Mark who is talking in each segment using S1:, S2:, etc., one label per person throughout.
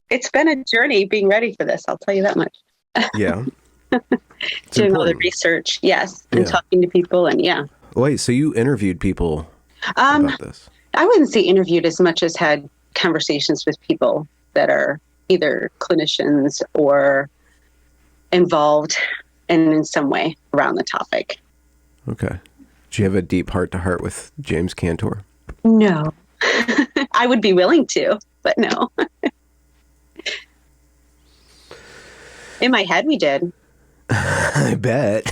S1: It's been a journey being ready for this. I'll tell you that much.
S2: Yeah. It's
S1: Doing all the
S2: important.
S1: research, yes, and
S2: Yeah.
S1: talking to people, and yeah.
S2: Wait, so you interviewed people
S1: Um,
S2: about this?
S1: I wouldn't say interviewed as much as had conversations with people that are either clinicians or involved in some way around the topic.
S2: Okay. Do you have a deep heart to heart with James Cantor?
S1: No, I would be willing to, but no. In my head, we did.
S2: I bet.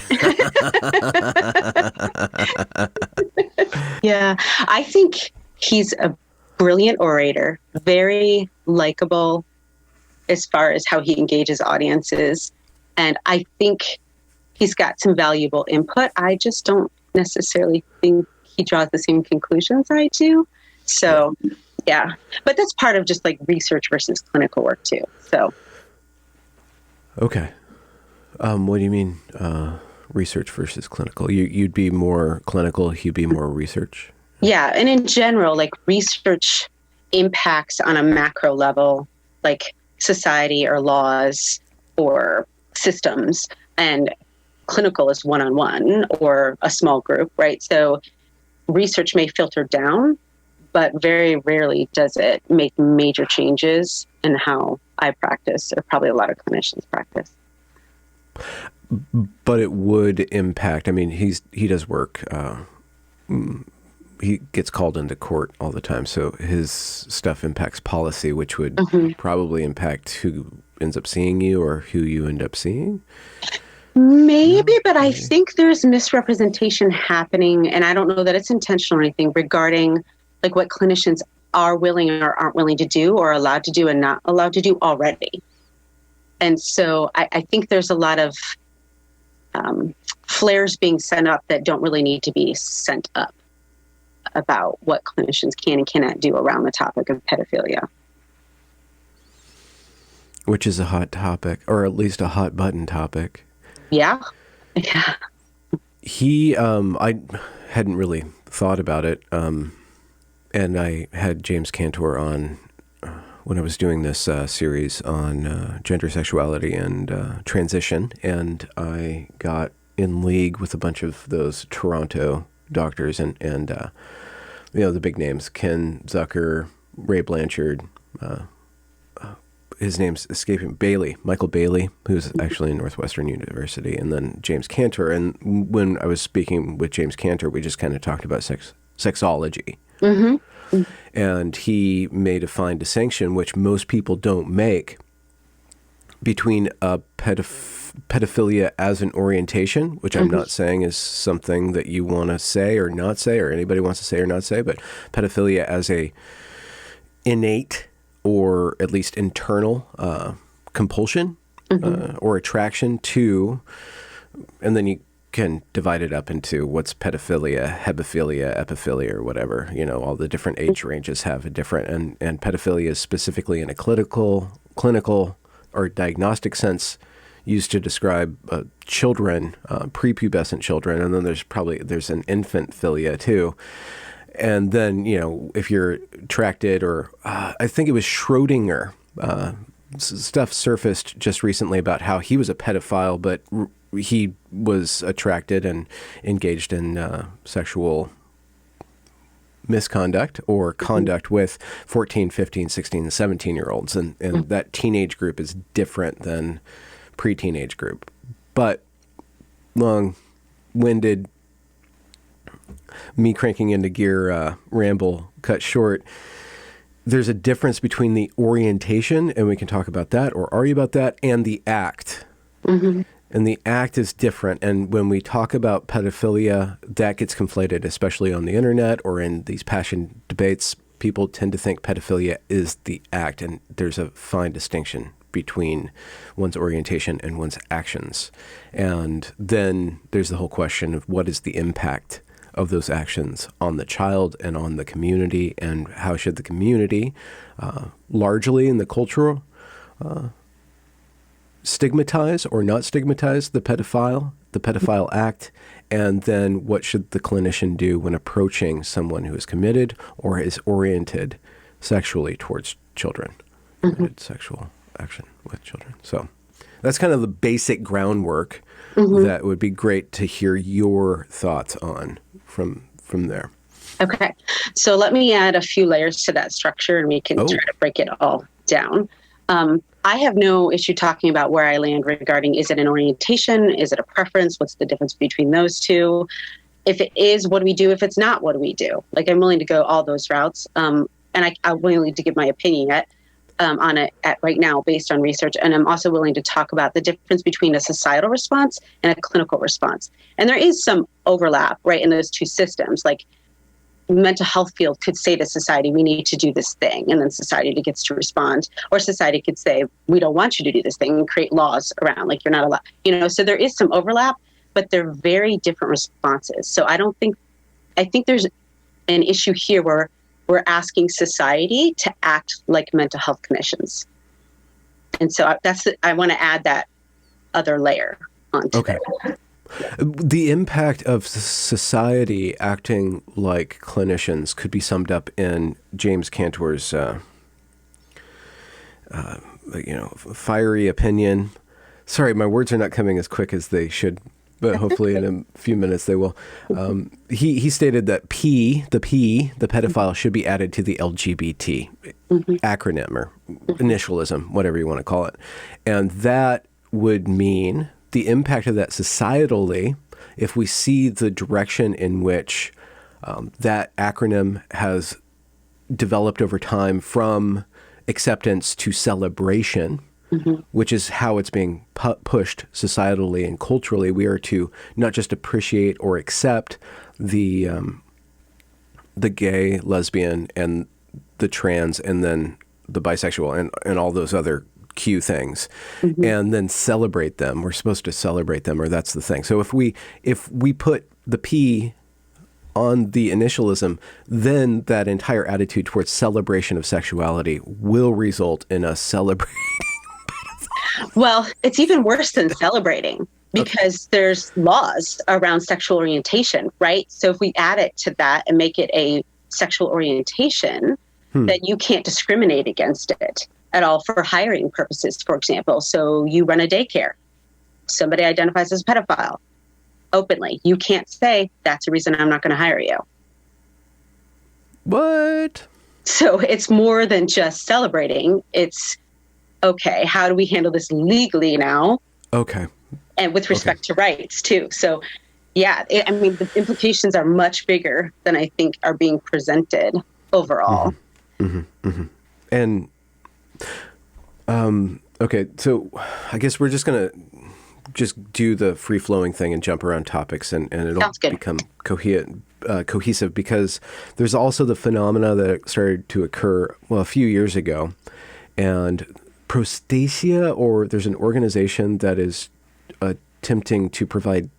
S1: Yeah, I think he's a brilliant orator, very likable as far as how he engages audiences. And I think he's got some valuable input. I just don't necessarily think he draws the same conclusions I do.
S2: Yeah.
S1: So, yeah. But that's part of just like research versus clinical work too. So,
S2: Okay. What do you mean, research versus clinical? You'd be more clinical, he'd be more research?
S1: yeah. And in general, like research impacts on a macro level, like society or laws or systems. And clinical is one-on-one or a small group, right? So research may filter down, but very rarely does it make major changes in how I practice, or probably a lot of clinicians practice.
S2: But it would impact, I mean, he does work, he gets called into court all the time, so his stuff impacts policy, which would probably impact who ends up seeing you or who you end up seeing.
S1: Maybe, but I think there's misrepresentation happening, and I don't know that it's intentional or anything regarding like what clinicians are willing or aren't willing to do or allowed to do and not allowed to do already. And so I think there's a lot of flares being sent up that don't really need to be sent up about what clinicians can and cannot do around the topic of pedophilia.
S2: Which is a hot topic, or at least a hot button topic.
S1: Yeah. Yeah.
S2: I hadn't really thought about it, and I had James Cantor on when I was doing this series on gender, sexuality, and transition, and I got in league with a bunch of those Toronto doctors and the big names, Ken Zucker, Ray Blanchard, his name's escaping, Michael Bailey, who's actually in Northwestern University, and then James Cantor. And when I was speaking with James Cantor, we just kind of talked about sexology.
S1: Mm-hmm.
S2: And he made a fine distinction, which most people don't make, between a pedophilia as an orientation, which I'm not saying is something that you want to say or not say, or anybody wants to say or not say, but pedophilia as a innate or at least internal compulsion or attraction to, and then you can divide it up into what's pedophilia, hebephilia, epiphilia, or whatever. All the different age ranges have a different, and pedophilia is specifically in a clinical or diagnostic sense used to describe children, prepubescent children, and then there's an infant philia too. And then, if you're attracted, or I think it was Schrodinger, stuff surfaced just recently about how he was a pedophile, but he was attracted and engaged in sexual misconduct or conduct with 14, 15, 16, and 17-year-olds. And that teenage group is different than pre-teenage group. But long-winded, me cranking into gear ramble cut short, there's a difference between the orientation, and we can talk about that or argue about that, and the act.
S1: Mm-hmm.
S2: And the act is different. And when we talk about pedophilia, that gets conflated, especially on the internet or in these passion debates. People tend to think pedophilia is the act, and there's a fine distinction between one's orientation and one's actions. And then there's the whole question of what is the impact of those actions on the child and on the community, and how should the community, largely in the cultural, stigmatize or not stigmatize the pedophile act, and then what should the clinician do when approaching someone who is committed or is oriented sexually towards children. committed sexual action with children. So that's kind of the basic groundwork that would be great to hear your thoughts on from there.
S1: Okay. So let me add a few layers to that structure and we can try to break it all down. I have no issue talking about where I land regarding, is it an orientation? Is it a preference? What's the difference between those two? If it is, what do we do? If it's not, what do we do? Like, I'm willing to go all those routes. And I'm willing to give my opinion on it at right now based on research. And I'm also willing to talk about the difference between a societal response and a clinical response. And there is some overlap, right, in those two systems. Like, mental health field could say to society, we need to do this thing. And then society gets to respond. Or society could say, we don't want you to do this thing, and create laws around, like, you're not allowed. So there is some overlap, but they're very different responses. So I think there's an issue here where we're asking society to act like mental health clinicians. And so I want to add that other layer onto it.
S2: The impact of society acting like clinicians could be summed up in James Cantor's, fiery opinion. Sorry, my words are not coming as quick as they should, but hopefully in a few minutes they will. He stated that the pedophile, should be added to the LGBT acronym or initialism, whatever you want to call it. And that would mean the impact of that societally, if we see the direction in which that acronym has developed over time from acceptance to celebration, which is how it's being pushed societally and culturally. We are to not just appreciate or accept the gay, lesbian, and the trans, and then the bisexual, and all those other Q things, and then celebrate them. We're supposed to celebrate them, or that's the thing. So if we put the P on the initialism, then that entire attitude towards celebration of sexuality will result in us celebrating.
S1: Well, it's even worse than celebrating, because there's laws around sexual orientation, right? So if we add it to that and make it a sexual orientation, then you can't discriminate against it at all for hiring purposes, for example. So you run a daycare. Somebody identifies as a pedophile openly. You can't say, that's the reason I'm not going to hire you.
S2: What?
S1: So it's more than just celebrating. It's, okay, how do we handle this legally now?
S2: Okay. And
S1: with respect to rights, too. So, yeah, the implications are much bigger than I think are being presented overall. And
S2: okay, so I guess we're just going to do the free-flowing thing and jump around topics, and it'll become cohesive, because there's also the phenomena that started to occur, a few years ago. And Prostasia, or there's an organization that is attempting to provide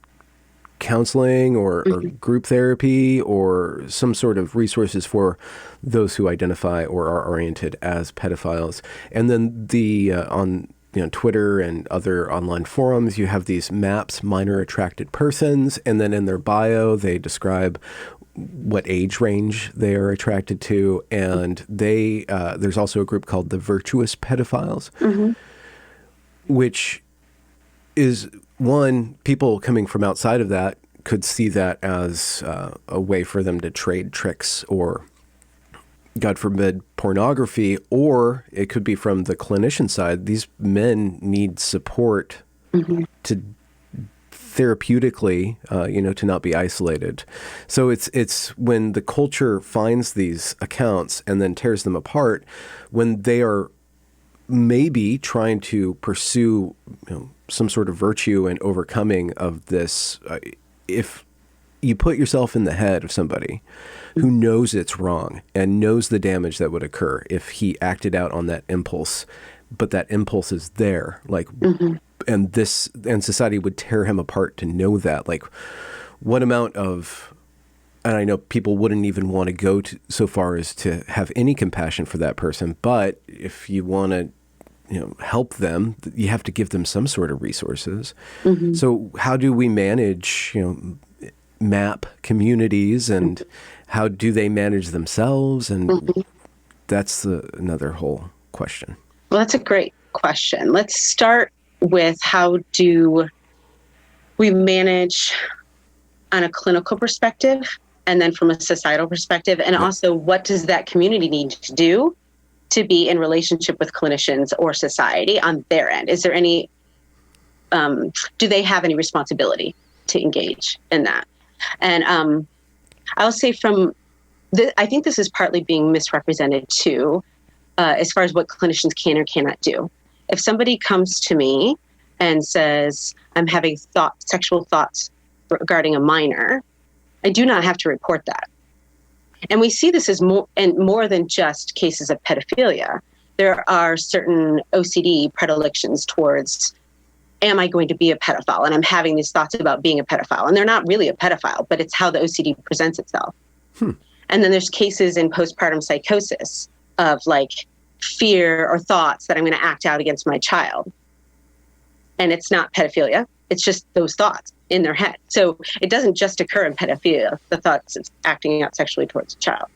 S2: counseling or group therapy or some sort of resources for those who identify or are oriented as pedophiles. And then on Twitter and other online forums, you have these MAPS, minor attracted persons, and then in their bio they describe what age range they are attracted to, and there's also a group called the virtuous pedophiles, which is, one, people coming from outside of that could see that as a way for them to trade tricks or, God forbid, pornography, or it could be from the clinician side. These men need support to therapeutically, to not be isolated. So it's when the culture finds these accounts and then tears them apart, when they are maybe trying to pursue some sort of virtue and overcoming of this. If you put yourself in the head of somebody who knows it's wrong and knows the damage that would occur if he acted out on that impulse, but that impulse is there, and society would tear him apart to know that, like, what amount of, and I know people wouldn't even want to go so far as to have any compassion for that person, but if you want to, help them, you have to give them some sort of resources. So how do we manage, map communities, and how do they manage themselves? And that's another whole question.
S1: Well, that's a great question. Let's start with how do we manage on a clinical perspective and then from a societal perspective, and also what does that community need to do to be in relationship with clinicians or society on their end? Is there any, do they have any responsibility to engage in that? And I'll say I think this is partly being misrepresented too, as far as what clinicians can or cannot do. If somebody comes to me and says, I'm having sexual thoughts regarding a minor, I do not have to report that. And we see this as more than just cases of pedophilia. There are certain OCD predilections towards, am I going to be a pedophile? And I'm having these thoughts about being a pedophile. And they're not really a pedophile, but it's how the OCD presents itself. And then there's cases in postpartum psychosis of like fear or thoughts that I'm going to act out against my child. And it's not pedophilia. It's just those thoughts in their head. So it doesn't just occur in pedophilia, the thoughts of acting out sexually towards a child.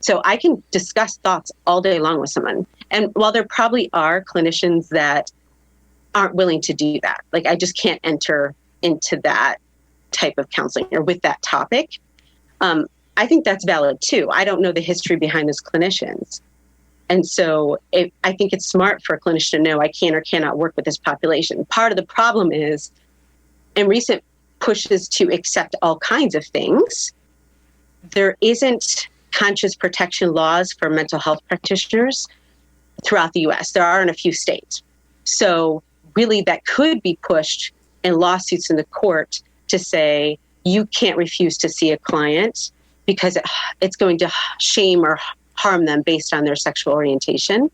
S1: So I can discuss thoughts all day long with someone. And while there probably are clinicians that aren't willing to do that, like I just can't enter into that type of counseling or with that topic, I think that's valid too. I don't know the history behind those clinicians. And so I think it's smart for a clinician to know I can or cannot work with this population. Part of the problem is in recent pushes to accept all kinds of things, there isn't conscious protection laws for mental health practitioners throughout the US. There are in a few states. So really that could be pushed in lawsuits in the court to say you can't refuse to see a client because it's going to shame or harm them based on their sexual orientation.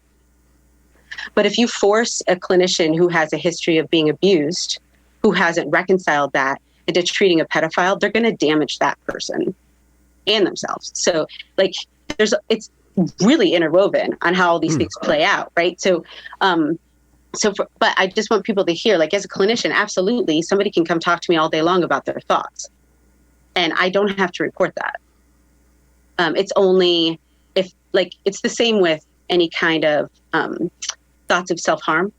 S1: But if you force a clinician who has a history of being abused, who hasn't reconciled that into treating a pedophile, they're going to damage that person and themselves. So like it's really interwoven on how all these things play out, right? But I just want people to hear, like as a clinician, absolutely, somebody can come talk to me all day long about their thoughts. And I don't have to report that. It's only if, like, it's the same with any kind of thoughts of self-harm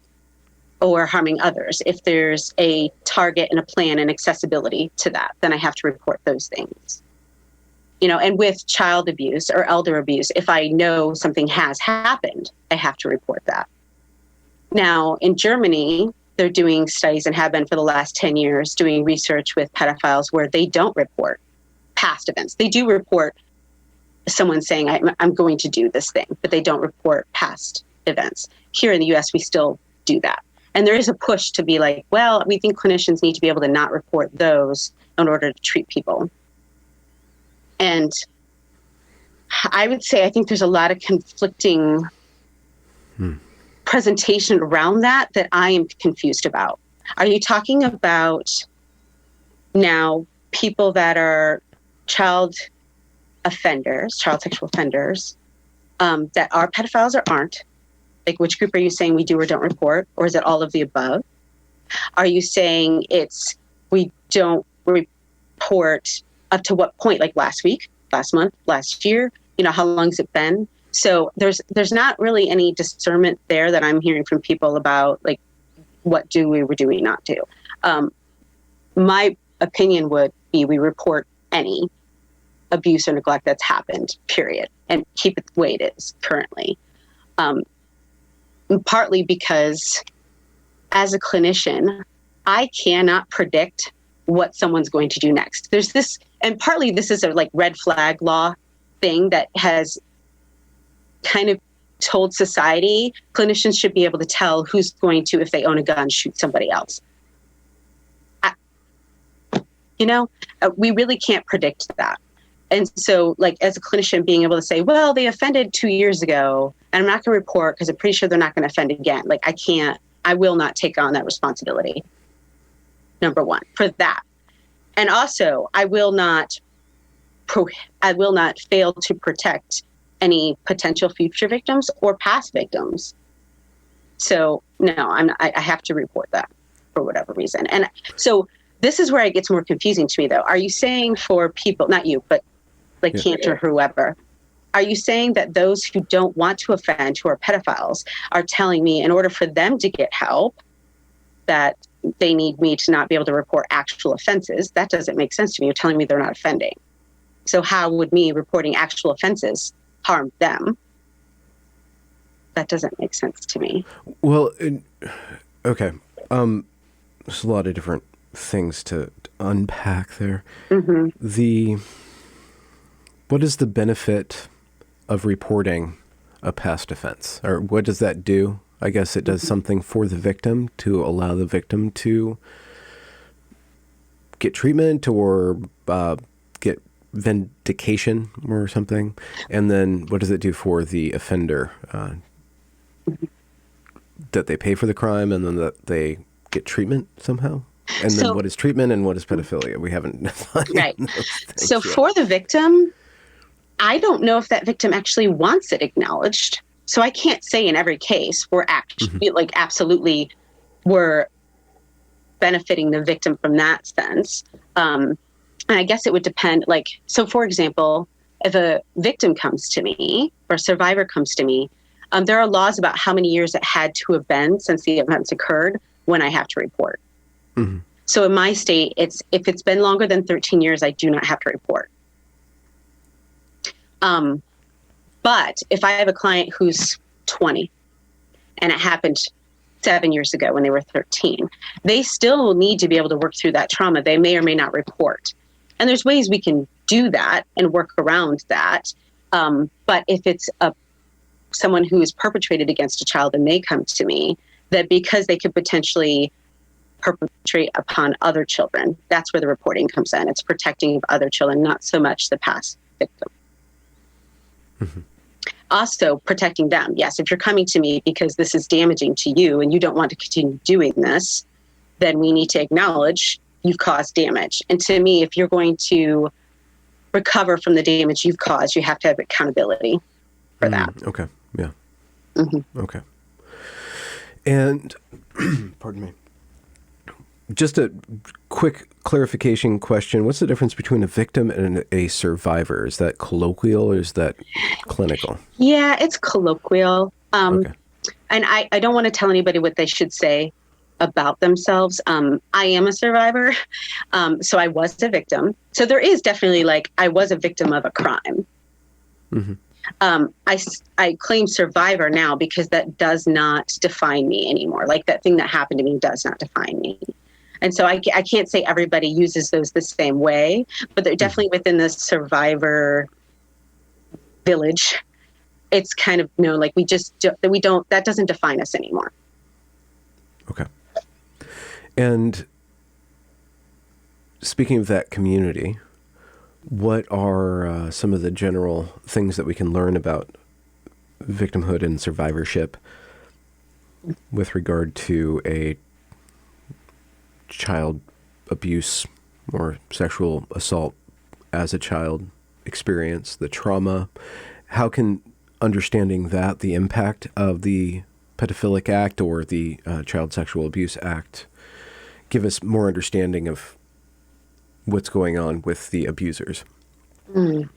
S1: or harming others. If there's a target and a plan and accessibility to that, then I have to report those things. You know, and with child abuse or elder abuse, if I know something has happened, I have to report that. Now, in Germany, they're doing studies and have been for the last 10 years doing research with pedophiles where they don't report past events. They do report someone saying, I'm going to do this thing, but they don't report past events. Here in the US, we still do that. And there is a push to be like, well, we think clinicians need to be able to not report those in order to treat people. And I would say, I think there's a lot of conflicting presentation around that I am confused about. Are you talking about now people that are child sexual offenders, that are pedophiles or aren't? Like, which group are you saying we do or don't report? Or is it all of the above? Are you saying it's we don't report up to what point, like last week, last month, last year? You know, how long has it been? So there's not really any discernment there that I'm hearing from people about, like, what do we or do we not do? My opinion would be we report any abuse or neglect that's happened, period, and keep it the way it is currently. Partly because as a clinician, I cannot predict what someone's going to do next. There's this, and partly this is a like red flag law thing that has kind of told society clinicians should be able to tell who's going to, if they own a gun, shoot somebody else. We really can't predict that. And so, like, as a clinician, being able to say, well, they offended 2 years ago, and I'm not going to report because I'm pretty sure they're not going to offend again. Like, I will not take on that responsibility. Number one, for that. And also, I will not fail to protect any potential future victims or past victims. So, no, I have to report that for whatever reason. And so this is where it gets more confusing to me, though. Are you saying for people, not you, but like Cantor, whoever, Are you saying that those who don't want to offend, who are pedophiles, are telling me in order for them to get help that they need me to not be able to report actual offenses? That doesn't make sense to me. You're telling me they're not offending. So how would me reporting actual offenses harm them? That doesn't make sense to me.
S2: Well, okay. There's a lot of different things to unpack there. Mm-hmm. What is the benefit of reporting a past offense? Or what does that do? I guess it does something for the victim to allow the victim to get treatment or get vindication or something. And then what does it do for the offender? That they pay for the crime and then that they get treatment somehow? And then what is treatment and what is pedophilia? We haven't defined
S1: right.
S2: those things
S1: So
S2: yet.
S1: for the victim, I don't know if that victim actually wants it acknowledged. So I can't say in every case we're actually absolutely we're benefiting the victim from that sense. And I guess it would depend. So for example, if a victim comes to me or a survivor comes to me, there are laws about how many years it had to have been since the events occurred when I have to report. Mm-hmm. So in my state, if it's been longer than 13 years, I do not have to report. But if I have a client who's 20 and it happened 7 years ago when they were 13, they still need to be able to work through that trauma. They may or may not report. And there's ways we can do that and work around that. But if it's someone who is perpetrated against a child and they come to me, that because they could potentially perpetrate upon other children, that's where the reporting comes in. It's protecting of other children, not so much the past victim. Mm-hmm. Also protecting them. Yes, if you're coming to me because this is damaging to you and you don't want to continue doing this, then we need to acknowledge you've caused damage. And to me, if you're going to recover from the damage you've caused, you have to have accountability for that.
S2: Okay. Yeah. Mm-hmm. Okay. And pardon me. Just a quick clarification question. What's the difference between a victim and a survivor? Is that colloquial or is that clinical?
S1: Yeah, it's colloquial. Okay. And I don't want to tell anybody what they should say about themselves. I am a survivor. So I was a victim. So there is definitely I was a victim of a crime. Mm-hmm. I claim survivor now because that does not define me anymore. That thing that happened to me does not define me. And so I can't say everybody uses those the same way, but they're definitely within the survivor village. It's kind of, that doesn't define us anymore.
S2: Okay. And speaking of that community, what are some of the general things that we can learn about victimhood and survivorship with regard to a child abuse or sexual assault as a child experience, the trauma? How can understanding that, the impact of the pedophilic act or the child sexual abuse act, give us more understanding of what's going on with the abusers?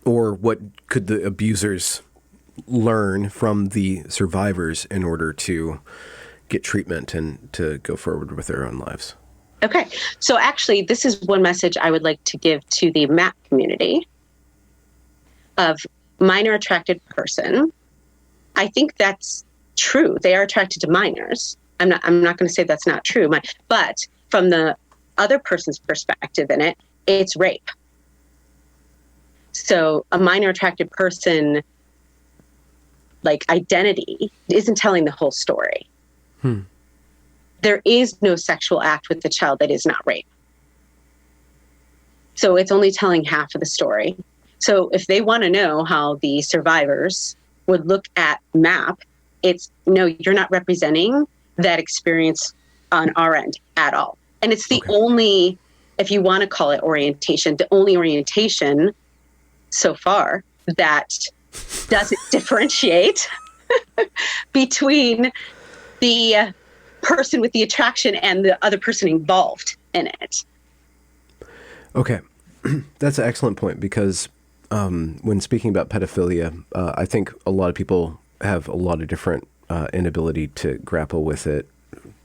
S2: Or what could the abusers learn from the survivors in order to get treatment and to go forward with their own lives?
S1: Okay. So actually, this is one message I would like to give to the MAP community of minor attracted person. I think that's true. They are attracted to minors. I'm not going to say that's not true. But from the other person's perspective in it, it's rape. So a minor attracted person, identity, isn't telling the whole story. There is no sexual act with the child that is not rape. So it's only telling half of the story. So if they want to know how the survivors would look at MAP, it's, no, you're not representing that experience on our end at all. And it's the only, if you want to call it orientation, the only orientation so far that doesn't differentiate between the person with the attraction and the other person involved in it.
S2: Okay. That's an excellent point, because when speaking about pedophilia, I think a lot of people have a lot of different inability to grapple with it.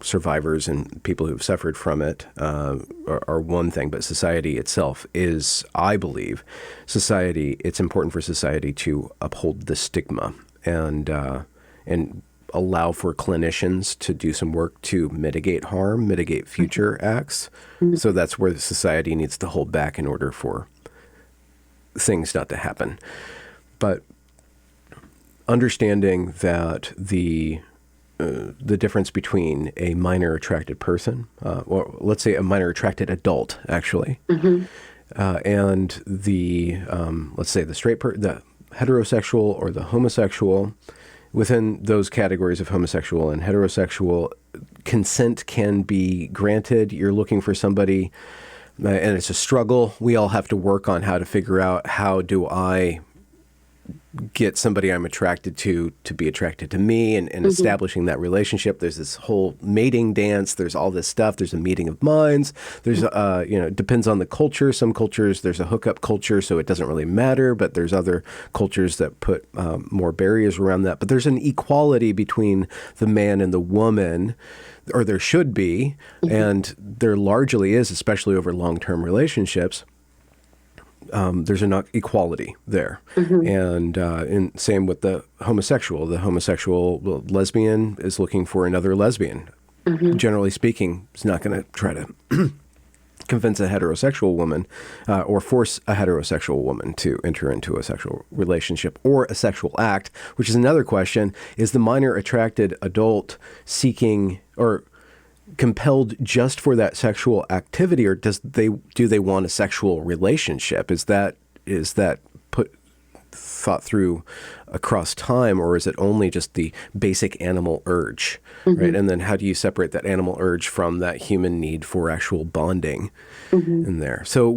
S2: Survivors and people who've suffered from it are one thing, but society itself is, I believe, it's important for society to uphold the stigma and allow for clinicians to do some work to mitigate harm, mitigate future acts. Mm-hmm. So that's where the society needs to hold back in order for things not to happen. But understanding that the difference between a minor attracted person, or let's say a minor attracted adult, actually, mm-hmm. And the let's say the the heterosexual or the homosexual. Within those categories of homosexual and heterosexual, consent can be granted. You're looking for somebody, and it's a struggle. We all have to work on how to figure out, how do I get somebody I'm attracted to be attracted to me, and mm-hmm. establishing that relationship. There's this whole mating dance. There's all this stuff. There's a meeting of minds. There's, it depends on the culture. Some cultures, there's a hookup culture, so it doesn't really matter, but there's other cultures that put more barriers around that. But there's an equality between the man and the woman, or there should be, mm-hmm. and there largely is, especially over long-term relationships. There's an equality there. Mm-hmm. And same with the homosexual. The homosexual lesbian is looking for another lesbian. Mm-hmm. Generally speaking, is not going to try to convince a heterosexual woman or force a heterosexual woman to enter into a sexual relationship or a sexual act, which is another question. Is the minor attracted adult seeking or compelled just for that sexual activity, or do they want a sexual relationship? Is that thought through across time, or is it only just the basic animal urge, mm-hmm. right? And then how do you separate that animal urge from that human need for actual bonding mm-hmm. in there? So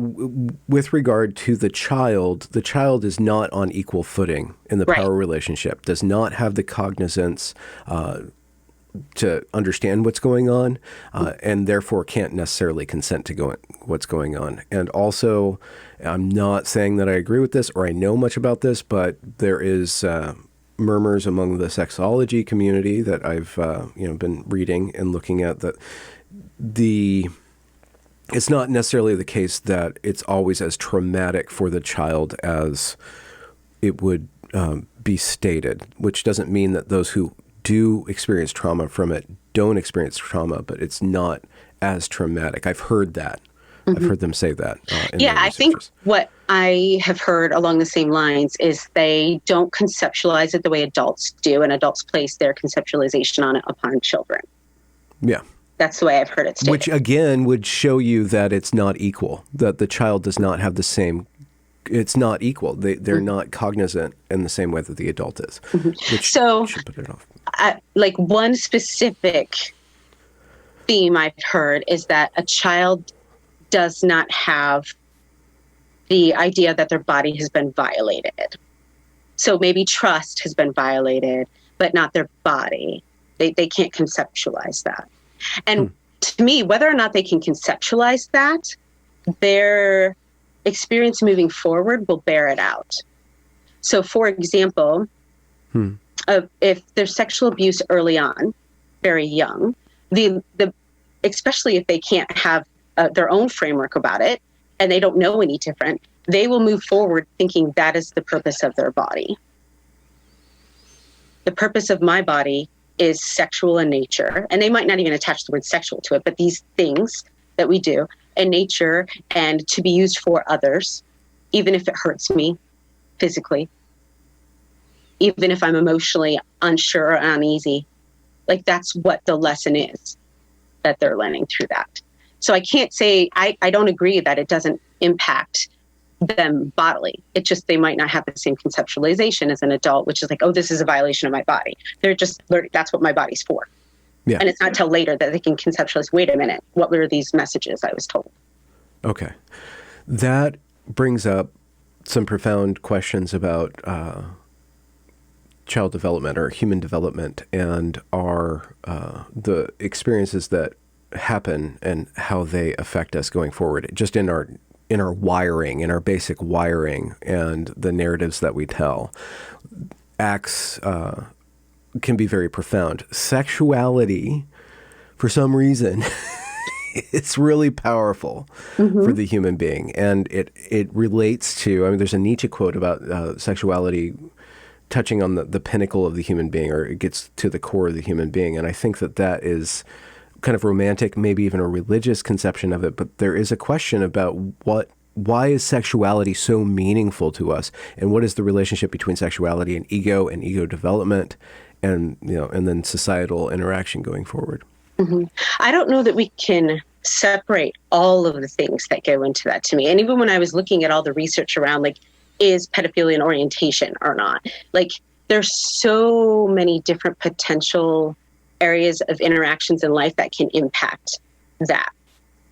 S2: with regard to the child is not on equal footing in the right. power relationship, does not have the cognizance to understand what's going on, and therefore can't necessarily consent to what's going on. And also, I'm not saying that I agree with this or I know much about this, but there is murmurs among the sexology community that I've been reading and looking at, that it's not necessarily the case that it's always as traumatic for the child as it would be stated, which doesn't mean that those who do experience trauma from it don't experience trauma, but it's not as traumatic. I've heard that. Mm-hmm. I've heard them say that.
S1: I think what I have heard along the same lines is they don't conceptualize it the way adults do, and adults place their conceptualization on it upon children. Yeah. That's the way I've heard it stated.
S2: Which again would show you that it's not equal, that the child does not have the same. It's not equal. They're mm-hmm. not cognizant in the same way that the adult is. Mm-hmm. Which should put it off.
S1: Like one specific theme I've heard is that a child does not have the idea that their body has been violated. So maybe trust has been violated, but not their body. They can't conceptualize that. And to me, whether or not they can conceptualize that, their experience moving forward will bear it out. So for example, if there's sexual abuse early on, very young, the especially if they can't have their own framework about it and they don't know any different, they will move forward thinking that is the purpose of their body. The purpose of my body is sexual in nature, and they might not even attach the word sexual to it, but these things that we do in nature and to be used for others, even if it hurts me physically, even if I'm emotionally unsure or uneasy. Like that's what the lesson is that they're learning through that. So I can't say, I don't agree that it doesn't impact them bodily. It just, they might not have the same conceptualization as an adult, which is like, oh, this is a violation of my body. They're just learning, that's what my body's for. Yeah. And it's not till later that they can conceptualize, wait a minute, what were these messages I was told?
S2: Okay. That brings up some profound questions about child development or human development and the experiences that happen and how they affect us going forward, just in our in our wiring, in our basic wiring, and the narratives that we tell. Acts can be very profound. Sexuality, for some reason, it's really powerful for the human being. And it relates to, I mean, there's a Nietzsche quote about sexuality touching on the pinnacle of the human being, or it gets to the core of the human being. And I think that is kind of romantic, maybe even a religious conception of it. But there is a question about why is sexuality so meaningful to us? And what is the relationship between sexuality and ego development and, and then societal interaction going forward?
S1: I don't know that we can separate all of the things that go into that to me. And even when I was looking at all the research around, like, is pedophilia an orientation or not? Like, there's so many different potential areas of interactions in life that can impact that.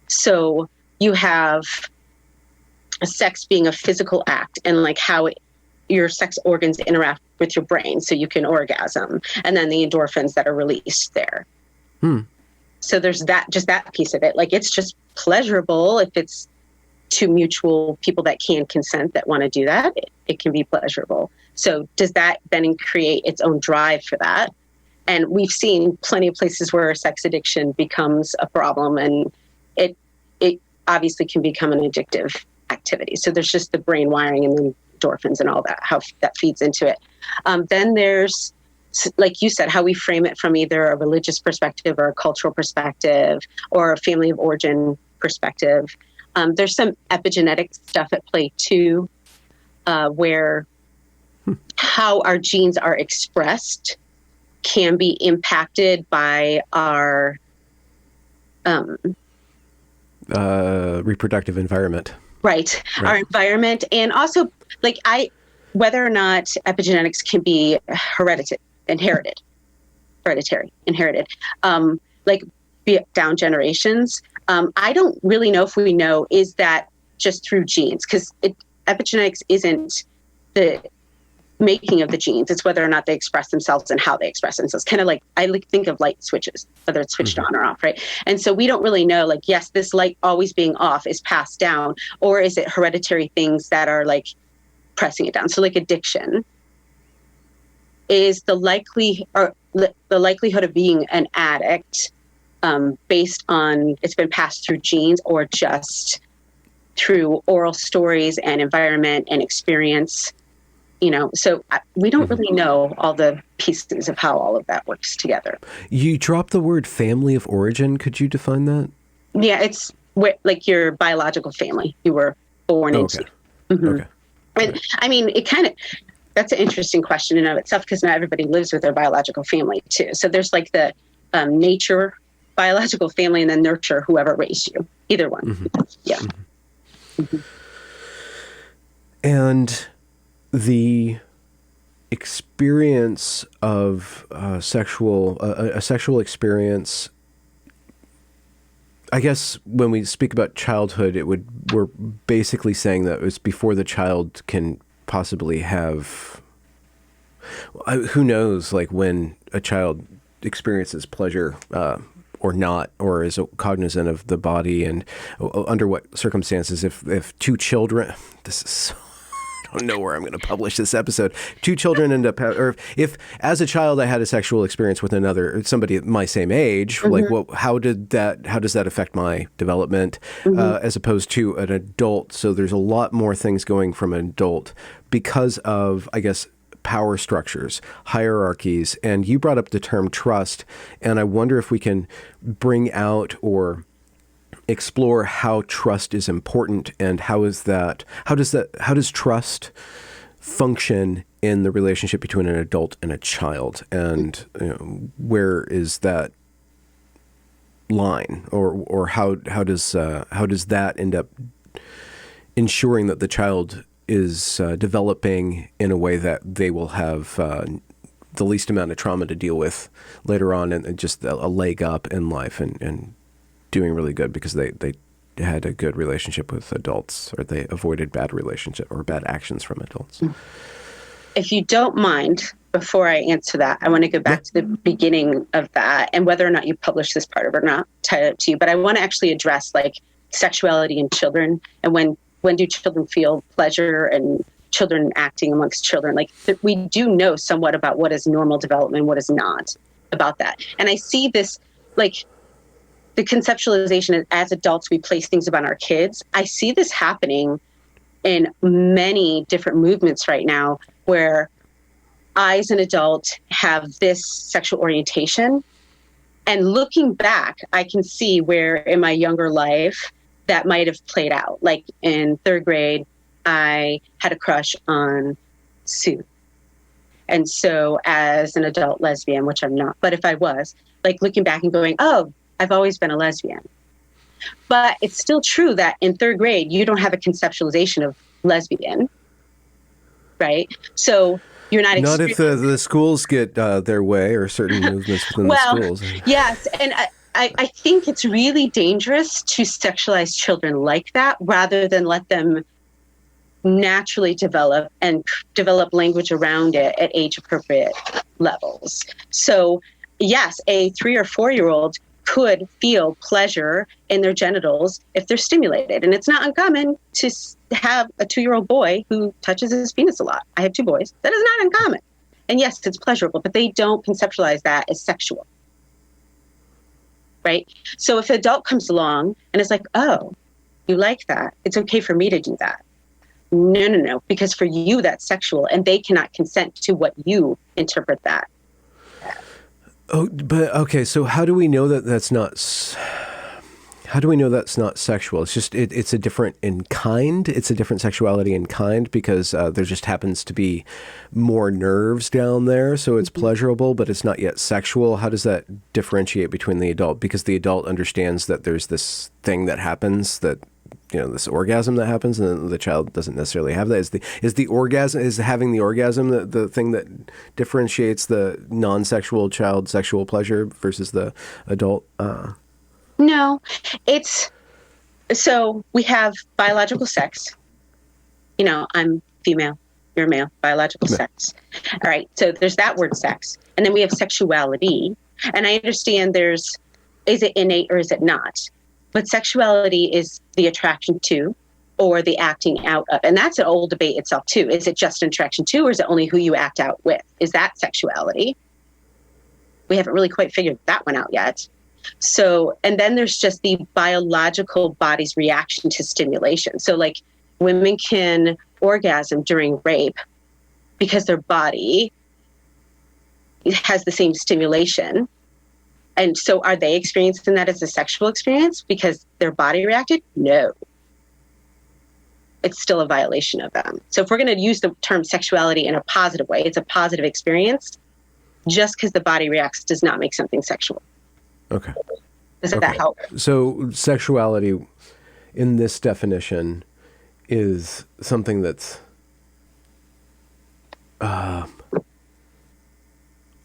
S1: So you have sex being a physical act, and like how your sex organs interact with your brain so you can orgasm, and then the endorphins that are released there. So there's just that piece of it. Like, it's just pleasurable if it's two mutual people that can consent that want to do that. It can be pleasurable. So does that then create its own drive for that? And we've seen plenty of places where sex addiction becomes a problem, and it obviously can become an addictive activity. So there's just the brain wiring and then endorphins and all that, how that feeds into it. Then there's, like you said, how we frame it from either a religious perspective or a cultural perspective or a family of origin perspective. There's some epigenetic stuff at play too, where how our genes are expressed can be impacted by our
S2: reproductive environment.
S1: Right. Our environment. And also, like, whether or not epigenetics can be inherited, like, be it down generations. I don't really know if we know, is that just through genes? Because epigenetics isn't the making of the genes. It's whether or not they express themselves and how they express themselves. Kind of like, I think of light switches, whether it's switched on or off, right? And so we don't really know, like, yes, this light always being off is passed down, or is it hereditary things that are like pressing it down? So like addiction is the likelihood of being an addict based on it's been passed through genes or just through oral stories and environment and experience. So we don't really know all the pieces of how all of that works together.
S2: You dropped the word family of origin. Could you define that?
S1: Yeah, it's like your biological family you were born into.
S2: Okay.
S1: And I mean, that's an interesting question in and of itself, because not everybody lives with their biological family too. So there's like the nature biological family, and then nurture whoever raised you. Either one. Yeah.
S2: And the experience of a sexual experience, I guess when we speak about childhood, we're basically saying that it's before the child can possibly have, who knows, like when a child experiences pleasure or not, or is cognizant of the body, and under what circumstances. If two children, this is so, I don't know where I'm going to publish this episode. Two children end up, or if as a child I had a sexual experience with somebody my same age, like how does that affect my development as opposed to an adult? So there's a lot more things going from an adult because of, I guess, power structures, hierarchies. And you brought up the term trust, and I wonder if we can bring out or explore how trust is important, and how does trust function in the relationship between an adult and a child, and where is that line, or how does that end up ensuring that the child is developing in a way that they will have the least amount of trauma to deal with later on, and just a leg up in life, and doing really good because they had a good relationship with adults, or they avoided bad relationship or bad actions from adults.
S1: If you don't mind, before I answer that, I want to go back to the beginning of that, and whether or not you publish this part of it or not, tie it up to you. But I want to actually address like sexuality in children, and when when do children feel pleasure and children acting amongst children. Like we do know somewhat about what is normal development, what is not about that. And I see this, like the conceptualization as adults, we place things about our kids. I see this happening in many different movements right now where I, as an adult, have this sexual orientation. And looking back, I can see where in my younger life that might have played out. Like in third grade, I had a crush on Sue. And so as an adult lesbian, which I'm not, but if I was, like looking back and going, oh, I've always been a lesbian. But it's still true that in third grade, you don't have a conceptualization of lesbian, right? So you're not
S2: if the schools get their way, or certain movements within the schools.
S1: Yes, and I think it's really dangerous to sexualize children like that rather than let them naturally develop and develop language around it at age-appropriate levels. So yes, a 3 or 4-year-old could feel pleasure in their genitals if they're stimulated. And it's not uncommon to have a 2-year-old boy who touches his penis a lot. I have 2 boys. That is not uncommon. And yes, it's pleasurable, but they don't conceptualize that as sexual. Right? So if an adult comes along and is like, oh, you like that, it's okay for me to do that. No, because for you, that's sexual, and they cannot consent to what you interpret that.
S2: Oh, but okay. So how do we know that that's not? How do we know that's not sexual? It's just it's a different in kind. It's a different sexuality in kind because there just happens to be more nerves down there, so it's pleasurable, but it's not yet sexual. How does that differentiate between the adult? Because the adult understands that there's this thing that happens that. This orgasm that happens, and the child doesn't necessarily have that. Is having the orgasm the thing that differentiates the non-sexual child sexual pleasure versus the adult?
S1: No, so we have biological sex. I'm female, you're male, biological sex. All right. So there's that word sex. And then we have sexuality. And I understand is it innate or is it not? But sexuality is the attraction to or the acting out of. And that's an old debate itself, too. Is it just an attraction to, or is it only who you act out with? Is that sexuality? We haven't really quite figured that one out yet. So, and then there's just the biological body's reaction to stimulation. So, like, women can orgasm during rape because their body has the same stimulation. And so are they experiencing that as a sexual experience because their body reacted? No. It's still a violation of them. So if we're going to use the term sexuality in a positive way, it's a positive experience. Just because the body reacts does not make something sexual.
S2: Okay.
S1: Does that help?
S2: So sexuality in this definition is something that's...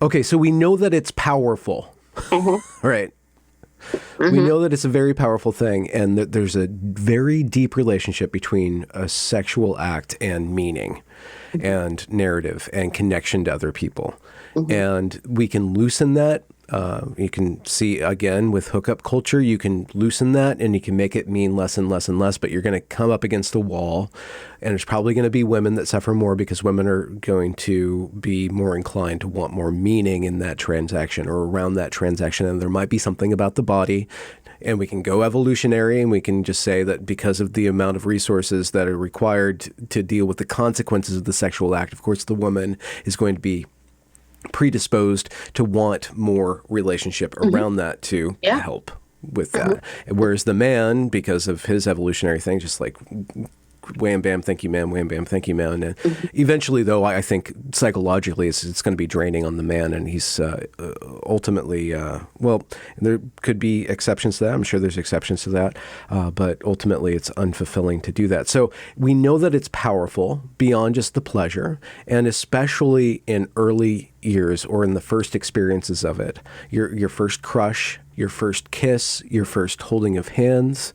S2: okay, so we know that it's powerful. Right. We know that it's a very powerful thing, and that there's a very deep relationship between a sexual act and meaning and narrative and connection to other people. And we can loosen that. You can see, again, with hookup culture, you can loosen that and you can make it mean less and less and less, but you're going to come up against a wall, and there's probably going to be women that suffer more because women are going to be more inclined to want more meaning in that transaction or around that transaction. And there might be something about the body, and we can go evolutionary, and we can just say that because of the amount of resources that are required to deal with the consequences of the sexual act, of course, the woman is going to be predisposed to want more relationship around that to help with that. Whereas the man, because of his evolutionary thing, just like wham, bam, thank you, ma'am, wham, bam, thank you, ma'am. And eventually, though, I think psychologically it's going to be draining on the man, and he's ultimately, well, there could be exceptions to that. I'm sure there's exceptions to that, but ultimately it's unfulfilling to do that. So we know that it's powerful beyond just the pleasure, and especially in early years or in the first experiences of it, your first crush, your first kiss, your first holding of hands,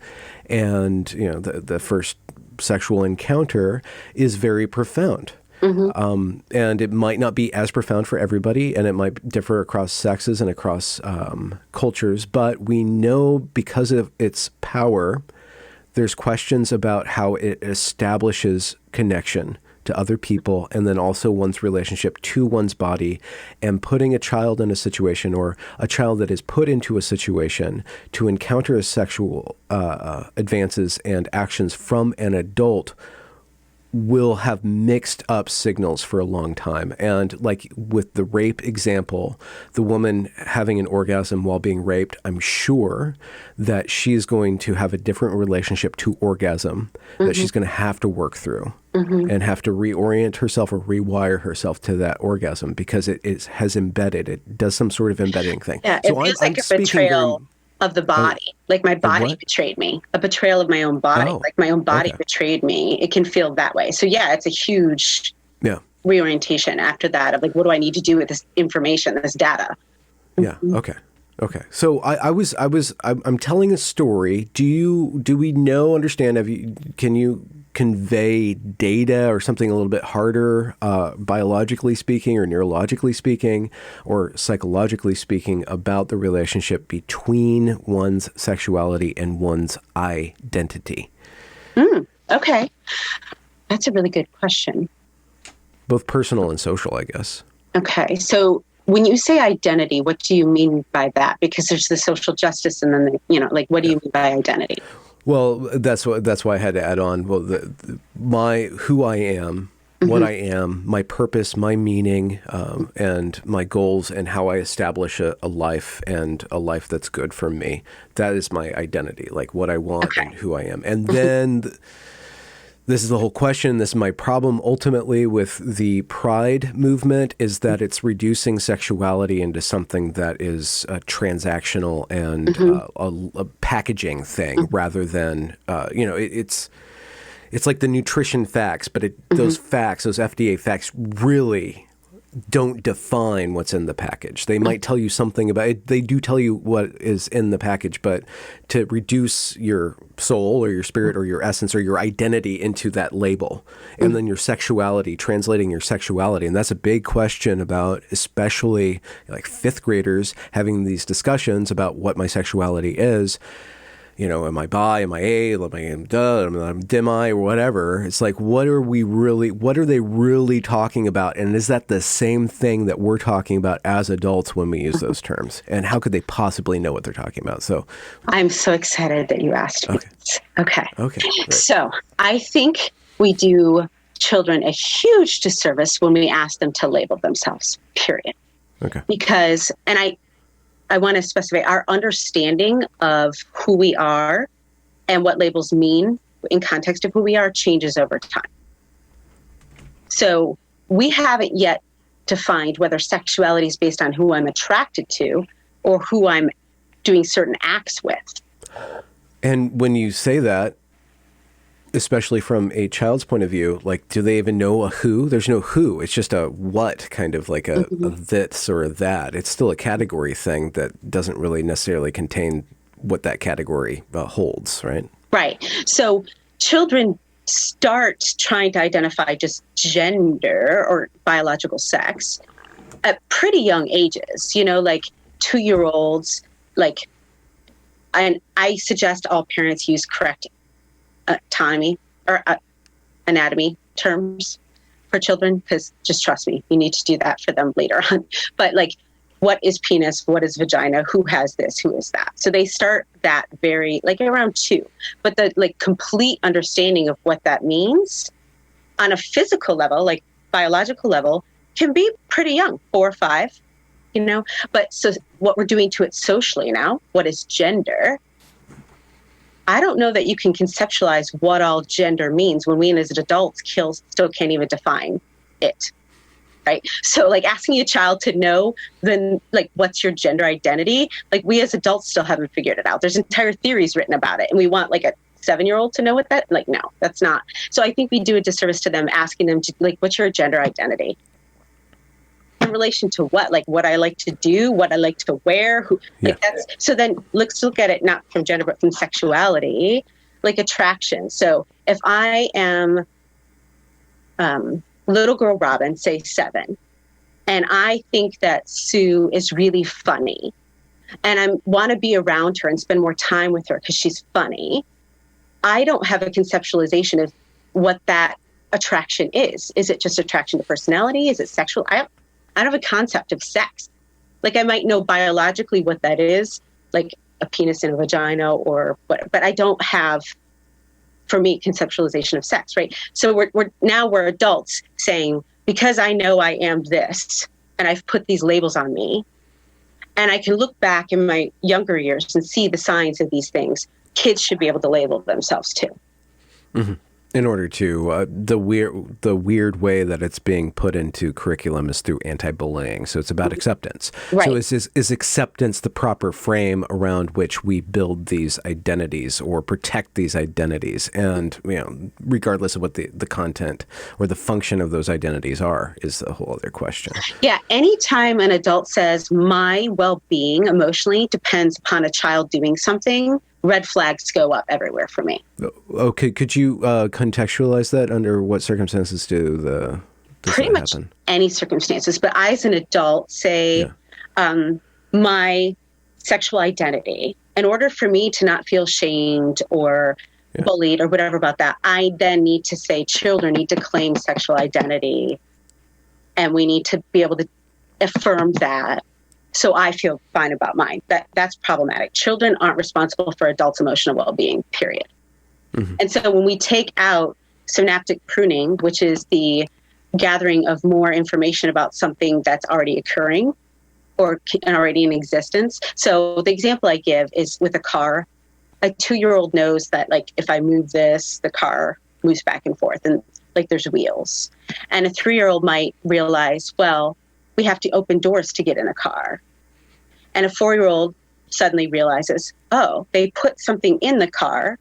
S2: and the first sexual encounter is very profound. And it might not be as profound for everybody, and it might differ across sexes and across cultures, but we know because of its power There's questions about how it establishes connection to other people, and then also one's relationship to one's body, and putting a child in a situation, or a child that is put into a situation to encounter sexual advances and actions from an adult will have mixed up signals for a long time. And like with the rape example, the woman having an orgasm while being raped, I'm sure that she is going to have a different relationship to orgasm that she's going to have to work through and have to reorient herself or rewire herself to that orgasm, because it has embedded, it does some sort of embedding thing.
S1: Yeah,
S2: So
S1: it feels like a betrayal of the body. Like my body betrayed me. A betrayal of my own body. Like my own body betrayed me. It can feel that way. So yeah, it's a huge reorientation after that of like, what do I need to do with this information, this data?
S2: Yeah. Okay. So I'm telling a story. Do we understand? Can you convey data or something a little bit harder, biologically speaking or neurologically speaking or psychologically speaking, about the relationship between one's sexuality and one's identity?
S1: Okay. That's a really good question.
S2: Both personal and social, I guess. Okay.
S1: So when you say identity, what do you mean by that? Because there's the social justice, and then what do you mean by identity?
S2: Well, that's why I had to add on. Well, who I am, what I am, my purpose, my meaning, and my goals, and how I establish a life, and a life that's good for me. That is my identity, like what I want and who I am. And then this is the whole question. This is my problem ultimately with the pride movement, is that it's reducing sexuality into something that is transactional and a packaging thing rather than, it's like the nutrition facts, but those facts, those FDA facts, really don't define what's in the package. They might tell you something about it. They do tell you what is in the package, but to reduce your soul or your spirit or your essence or your identity into that label, and then your sexuality, translating your sexuality. And that's a big question about, especially like fifth graders having these discussions about what my sexuality is. Am I bi? Am I a? Am I demi or whatever? It's like, what are they really talking about? And is that the same thing that we're talking about as adults when we use those terms? And how could they possibly know what they're talking about? So
S1: I'm so excited that you asked me. Okay.
S2: Great.
S1: So I think we do children a huge disservice when we ask them to label themselves, period.
S2: Okay.
S1: Because, and I want to specify, our understanding of who we are and what labels mean in context of who we are changes over time. So we haven't yet defined whether sexuality is based on who I'm attracted to or who I'm doing certain acts with.
S2: And when you say that, especially from a child's point of view, like, do they even know a who? There's no who. It's just a what, kind of like a this or a that. It's still a category thing that doesn't really necessarily contain what that category holds, right?
S1: Right. So children start trying to identify just gender or biological sex at pretty young ages, like 2-year-olds, and I suggest all parents use correct anatomy terms for children, because just trust me, you need to do that for them later on. But what is penis? What is vagina? Who has this? Who is that? So they start that very around 2. But the complete understanding of what that means on a physical level, biological level, can be pretty young, 4 or 5, But so what we're doing to it socially now, what is gender? I don't know that you can conceptualize what all gender means when we as adults still can't even define it, right? So asking a child to know then what's your gender identity, we as adults still haven't figured it out. There's entire theories written about it, and we want a 7-year-old to know what that, no, that's not. So I think we do a disservice to them asking them to what's your gender identity? In relation to what I like to do, what I like to wear, that's. So then let's look at it not from gender, but from sexuality, attraction. So if I am little girl Robin, say 7, and I think that Sue is really funny, and I want to be around her and spend more time with her because she's funny, I don't have a conceptualization of what that attraction is. Is it just attraction to personality? Is it sexual? I don't have a concept of sex. Like I might know biologically what that is, like a penis and a vagina or what, but I don't have, for me, conceptualization of sex, right? So we're adults saying, because I know I am this and I've put these labels on me, and I can look back in my younger years and see the signs of these things, kids should be able to label themselves too.
S2: Mm-hmm. In order to, the weird way that it's being put into curriculum is through anti-bullying. So it's about acceptance.
S1: Right.
S2: So is acceptance the proper frame around which we build these identities or protect these identities? And, regardless of what the content or the function of those identities are, is the whole other question.
S1: Yeah. Anytime an adult says my well-being emotionally depends upon a child doing something, red flags go up everywhere for me.
S2: Okay, could you contextualize that? Under what circumstances does
S1: Pretty
S2: that
S1: much
S2: happen?
S1: Any circumstances. But I, as an adult, say my sexual identity, in order for me to not feel shamed or bullied or whatever about that, I then need to say children need to claim sexual identity, and we need to be able to affirm that. So I feel fine about mine. That's problematic. Children aren't responsible for adults' emotional well-being, period. Mm-hmm. And so when we take out synaptic pruning, which is the gathering of more information about something that's already occurring or already in existence. So the example I give is with a car. A 2-year-old knows that, like, if I move this, the car moves back and forth and, like, there's wheels. And a 3-year-old might realize, well, we have to open doors to get in a car. And a 4-year-old suddenly realizes, oh, they put something in the car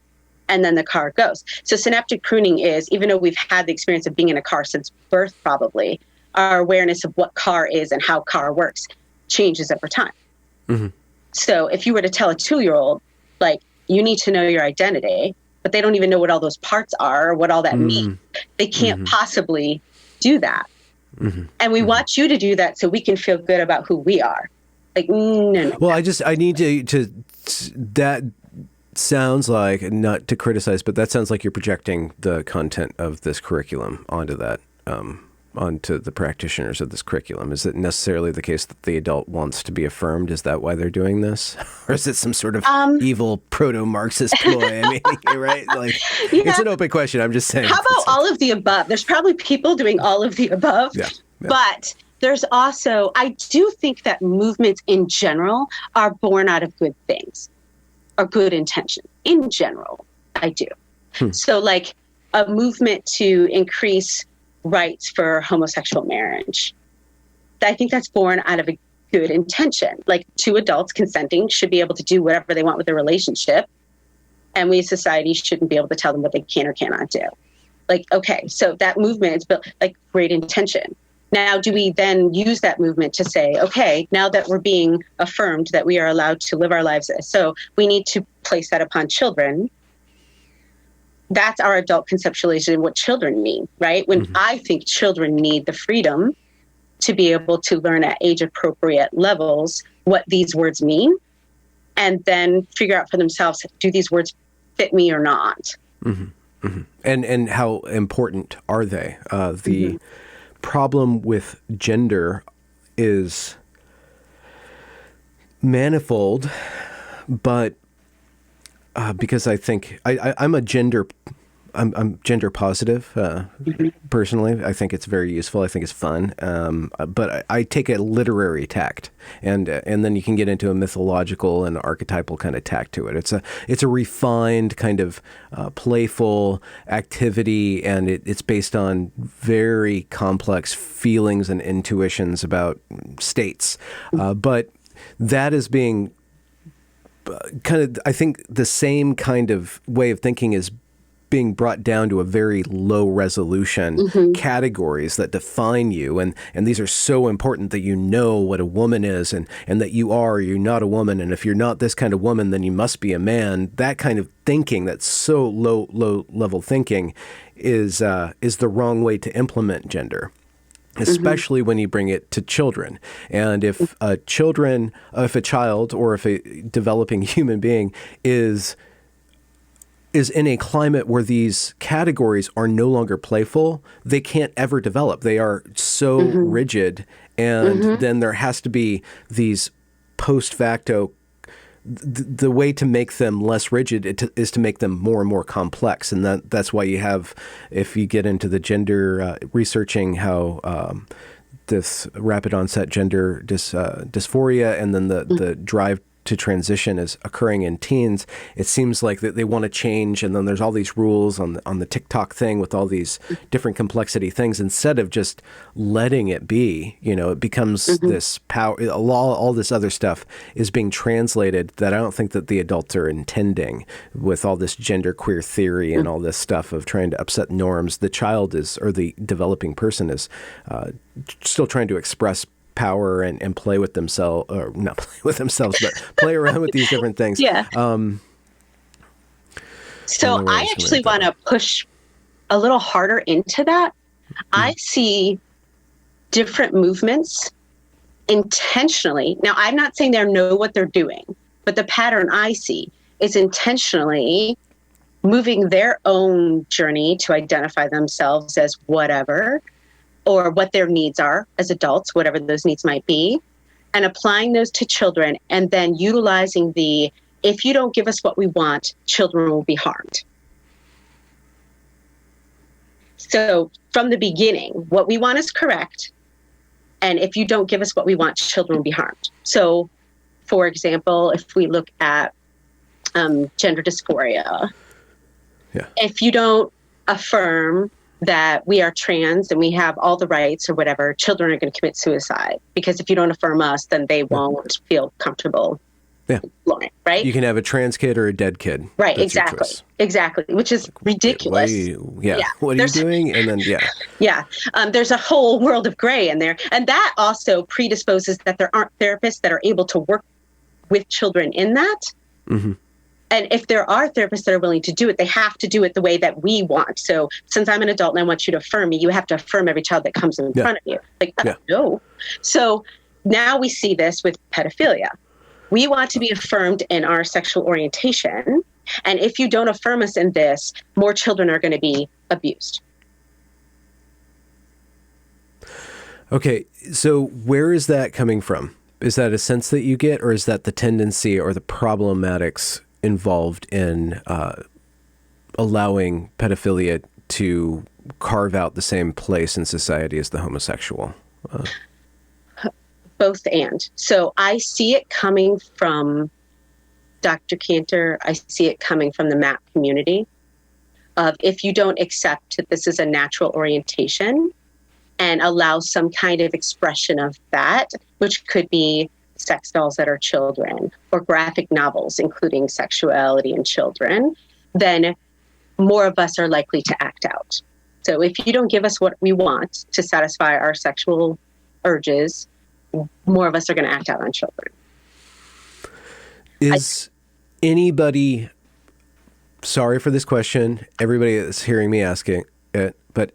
S1: and then the car goes. So synaptic pruning is, even though we've had the experience of being in a car since birth, probably, our awareness of what car is and how car works changes over time. Mm-hmm. So if you were to tell a 2-year-old, like, you need to know your identity, but they don't even know what all those parts are or what all that means, they can't possibly do that. Mm-hmm. And we want you to do that so we can feel good about who we are. Like, no.
S2: Well, I need to that sounds like, not to criticize, but that sounds like you're projecting the content of this curriculum onto that, onto the practitioners of this curriculum. Is it necessarily the case that the adult wants to be affirmed? Is that why they're doing this? Or is it some sort of evil proto-Marxist ploy? I mean, right? Like, it's an open question. I'm just saying.
S1: How about all of the above? There's probably people doing all of the above. Yeah. But there's also, I do think that movements in general are born out of good things or good intention. In general, I do. So like a movement to increase rights for homosexual marriage, I think that's born out of a good intention. Like, 2 adults consenting should be able to do whatever they want with their relationship. And we as society shouldn't be able to tell them what they can or cannot do. Like, okay, so that movement is built like great intention. Now, do we then use that movement to say, okay, now that we're being affirmed that we are allowed to live our lives, so we need to place that upon children? That's our adult conceptualization of what children mean, right? When I think children need the freedom to be able to learn at age-appropriate levels what these words mean, and then figure out for themselves, do these words fit me or not? Mm-hmm.
S2: Mm-hmm. And how important are they? The problem with gender is manifold, but because I think I'm gender positive personally. I think it's very useful. I think it's fun, but I take a literary tact, and then you can get into a mythological and archetypal kind of tact to it. It's a refined kind of playful activity, and it's based on very complex feelings and intuitions about states, but that is being kind of, I think the same kind of way of thinking is being brought down to a very low resolution categories that define you. And these are so important that you know what a woman is and that you are or you're not a woman. And if you're not this kind of woman, then you must be a man. That kind of thinking, that's so low level thinking is the wrong way to implement gender. Especially when you bring it to children. And if a child or if a developing human being is is in a climate where these categories are no longer playful. They can't ever develop. They are so rigid. And then there has to be these post facto, the way to make them less rigid is to make them more and more complex. And that's why you have, if you get into the gender, researching how this rapid onset gender dysphoria and then the drive to transition is occurring in teens, it seems like that they want to change, and then there's all these rules on the TikTok thing with all these different complexity things. Instead of just letting it be, it becomes this power. All this other stuff is being translated that I don't think that the adults are intending with all this gender queer theory and all this stuff of trying to upset norms. The child or the developing person is still trying to express power and play with themselves, or not play with themselves, but play around with these different things.
S1: Yeah. So I actually want to push a little harder into that. I see different movements intentionally. Now, I'm not saying they know what they're doing, but the pattern I see is intentionally moving their own journey to identify themselves as whatever, or what their needs are as adults, whatever those needs might be, and applying those to children, and then utilizing if you don't give us what we want, children will be harmed. So from the beginning, what we want is correct, and if you don't give us what we want, children will be harmed. So, for example, if we look at gender dysphoria, if you don't affirm that we are trans and we have all the rights or whatever, children are going to commit suicide, because if you don't affirm us, then they won't feel comfortable. Exploring, right? You
S2: can have a trans kid or a dead kid.
S1: Right, exactly, which is ridiculous.
S2: What are you doing? And then,
S1: there's a whole world of gray in there. And that also predisposes that there aren't therapists that are able to work with children in that. Mm-hmm. And if there are therapists that are willing to do it, they have to do it the way that we want. So since I'm an adult and I want you to affirm me, you have to affirm every child that comes in front of you. No. So now we see this with pedophilia. We want to be affirmed in our sexual orientation. And if you don't affirm us in this, more children are going to be abused.
S2: Okay. So where is that coming from? Is that a sense that you get, or is that the tendency or the problematics involved in allowing pedophilia to carve out the same place in society as the homosexual?
S1: Both and. So I see it coming from Dr. Cantor. I see it coming from the MAP community. If you don't accept that this is a natural orientation and allow some kind of expression of that, which could be sex dolls that are children or graphic novels including sexuality in children, then more of us are likely to act out. So if you don't give us what we want to satisfy our sexual urges, more of us are going to act out on children.
S2: Is anybody, sorry for this question, everybody that's hearing me asking it, but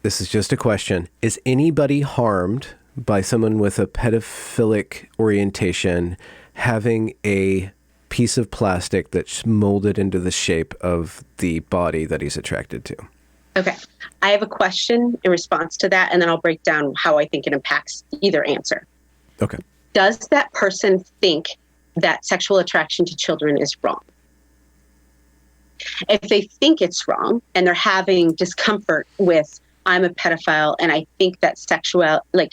S2: this is just a question. Is anybody harmed by someone with a pedophilic orientation having a piece of plastic that's molded into the shape of the body that he's attracted to?
S1: Okay. I have a question in response to that, and then I'll break down how I think it impacts either answer.
S2: Okay.
S1: Does that person think that sexual attraction to children is wrong? If they think it's wrong and they're having discomfort with, I'm a pedophile and I think that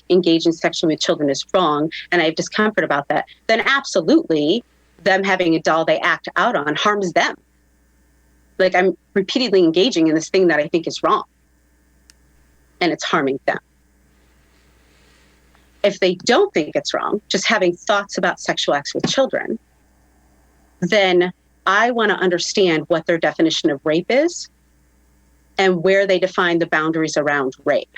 S1: engaging sexually with children is wrong and I have discomfort about that, then absolutely them having a doll they act out on harms them. Like, I'm repeatedly engaging in this thing that I think is wrong and it's harming them. If they don't think it's wrong, just having thoughts about sexual acts with children, then I want to understand what their definition of rape is and where they define the boundaries around rape.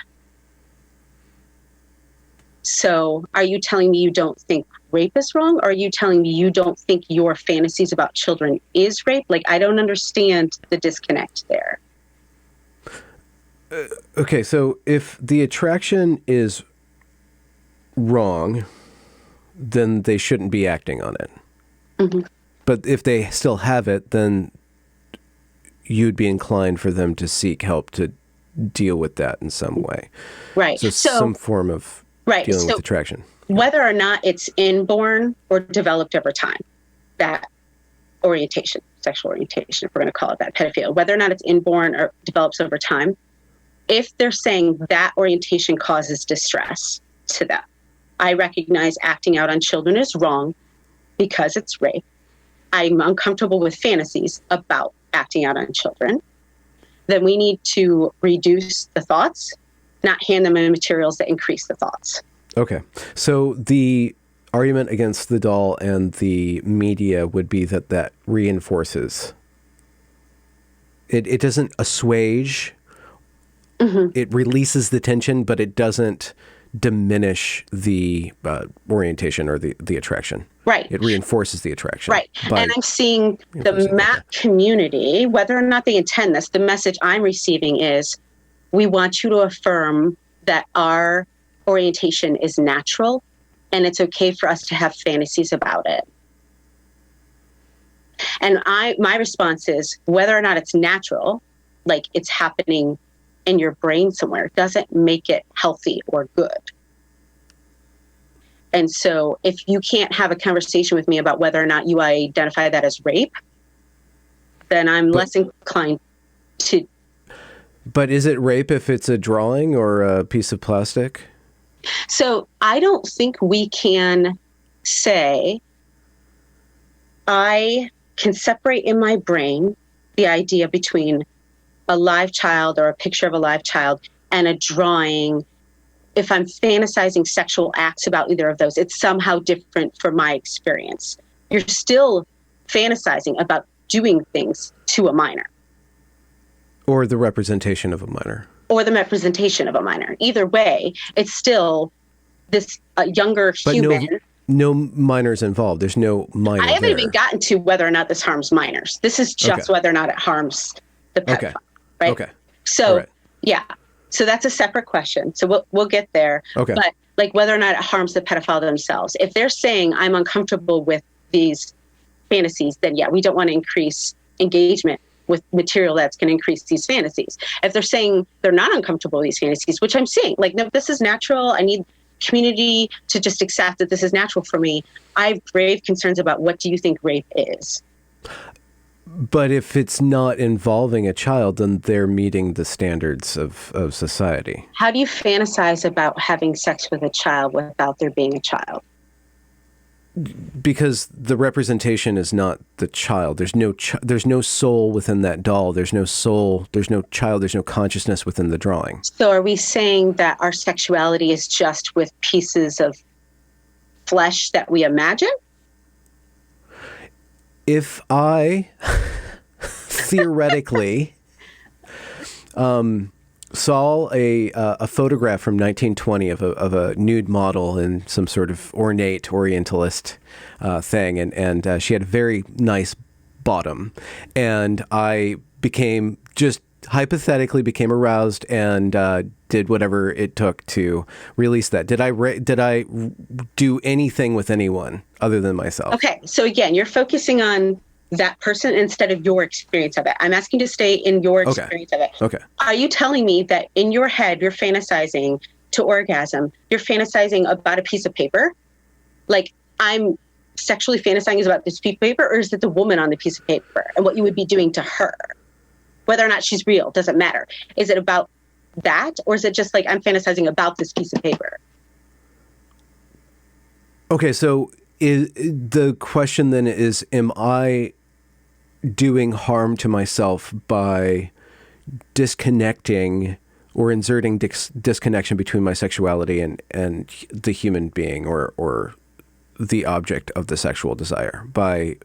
S1: So are you telling me you don't think rape is wrong? Or are you telling me you don't think your fantasies about children is rape? Like, I don't understand the disconnect there.
S2: Okay, so if the attraction is wrong, then they shouldn't be acting on it. Mm-hmm. But if they still have it, then you'd be inclined for them to seek help to deal with that in some way.
S1: Right.
S2: So some form of dealing with attraction.
S1: Whether or not it's inborn or developed over time, that orientation, sexual orientation, if we're going to call it that, pedophilia, whether or not it's inborn or develops over time, if they're saying that orientation causes distress to them, I recognize acting out on children is wrong because it's rape. I'm uncomfortable with fantasies about acting out on children. Then we need to reduce the thoughts, not hand them in materials that increase the thoughts.
S2: Okay. So the argument against the doll and the media would be that reinforces. It doesn't assuage. Mm-hmm. It releases the tension, but it doesn't diminish the orientation or the attraction.
S1: Right.
S2: It reinforces the attraction.
S1: Right. And I'm seeing the MAP community, whether or not they intend this, the message I'm receiving is, we want you to affirm that our orientation is natural and it's okay for us to have fantasies about it. And my response is, whether or not it's natural, like it's happening in your brain somewhere, doesn't make it healthy or good. And so if you can't have a conversation with me about whether or not you identify that as rape, then I'm less inclined to.
S2: But is it rape if it's a drawing or a piece of plastic?
S1: So I don't think we can say, I can separate in my brain the idea between a live child or a picture of a live child and a drawing. If I'm fantasizing sexual acts about either of those, it's somehow different from my experience. You're still fantasizing about doing things to a minor.
S2: Or the representation of a minor.
S1: Or the representation of a minor. Either way, it's still this younger human.
S2: No minors involved. There's no minor.
S1: I haven't even gotten to whether or not this harms minors. This is just whether or not it harms the pedophile.
S2: Okay.
S1: Right?
S2: Okay.
S1: So, yeah. So that's a separate question. So we'll get there.
S2: Okay.
S1: But like whether or not it harms the pedophile themselves. If they're saying, I'm uncomfortable with these fantasies, then yeah, we don't want to increase engagement with material that's going to increase these fantasies. If they're saying they're not uncomfortable with these fantasies, which I'm seeing, like, no, this is natural. I need community to just accept that this is natural for me. I have grave concerns about what do you think rape is?
S2: But if it's not involving a child, then they're meeting the standards of society.
S1: How do you fantasize about having sex with a child without there being a child?
S2: Because the representation is not the child. There's no soul within that doll. There's no soul. There's no child. There's no consciousness within the drawing.
S1: So are we saying that our sexuality is just with pieces of flesh that we imagine?
S2: If I theoretically saw a photograph from 1920 of a nude model in some sort of ornate Orientalist thing, and she had a very nice bottom, and I hypothetically became aroused and did whatever it took to release that. Did I do anything with anyone other than myself?
S1: Okay, so again, you're focusing on that person instead of your experience of it. I'm asking to stay in your experience of it.
S2: Okay.
S1: Are you telling me that in your head you're fantasizing to orgasm? You're fantasizing about a piece of paper? Like, I'm sexually fantasizing about this piece of paper, or is it the woman on the piece of paper and what you would be doing to her? Whether or not she's real doesn't matter. Is it about that, or is it just like I'm fantasizing about this piece of paper?
S2: Okay, so the question then is, am I doing harm to myself by disconnecting or inserting disconnection between my sexuality and the human being or the object of the sexual desire by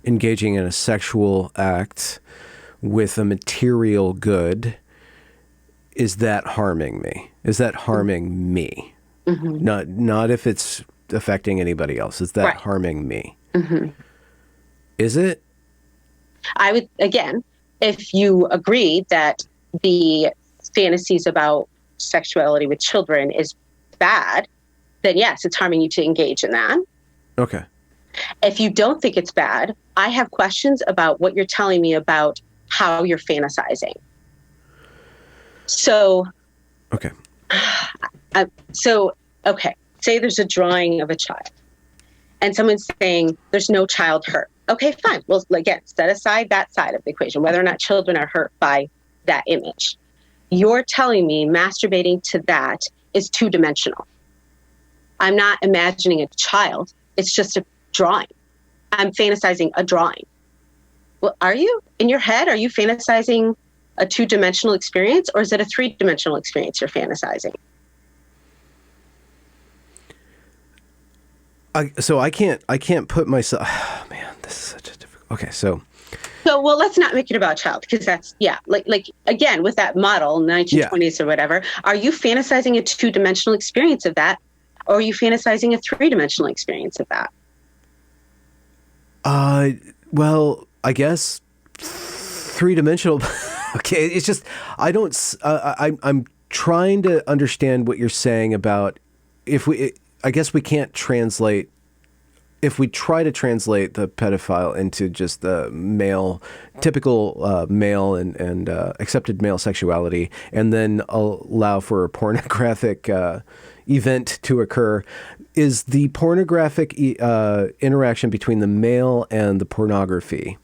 S2: engaging in a sexual act with a material good? Is that harming me? Is that harming me? Mm-hmm. Not if it's affecting anybody else. Is that harming me? Mm-hmm. Is it?
S1: I would, again, if you agree that the fantasies about sexuality with children is bad, then yes, it's harming you to engage in that.
S2: Okay.
S1: If you don't think it's bad, I have questions about what you're telling me about how you're fantasizing. So,
S2: Okay.
S1: Okay, say there's a drawing of a child and someone's saying there's no child hurt. Okay, fine. Well, again, set aside that side of the equation, whether or not children are hurt by that image. You're telling me masturbating to that is two-dimensional. I'm not imagining a child. It's just a drawing. I'm fantasizing a drawing. Well, are you? In your head, are you fantasizing a two-dimensional experience, or is it a three-dimensional experience you're fantasizing?
S2: So I can't put myself. Oh, man, this is such a difficult. Okay, so
S1: well, let's not make it about child, because that's like again with that model, 1920s or whatever. Are you fantasizing a two-dimensional experience of that, or are you fantasizing a three-dimensional experience of that?
S2: Well, I guess three-dimensional. Okay, it's just I don't. I'm trying to understand what you're saying about I guess we can't translate. If we try to translate the pedophile into just the typical male and accepted male sexuality, and then allow for a pornographic event to occur, is the pornographic interaction between the male and the pornography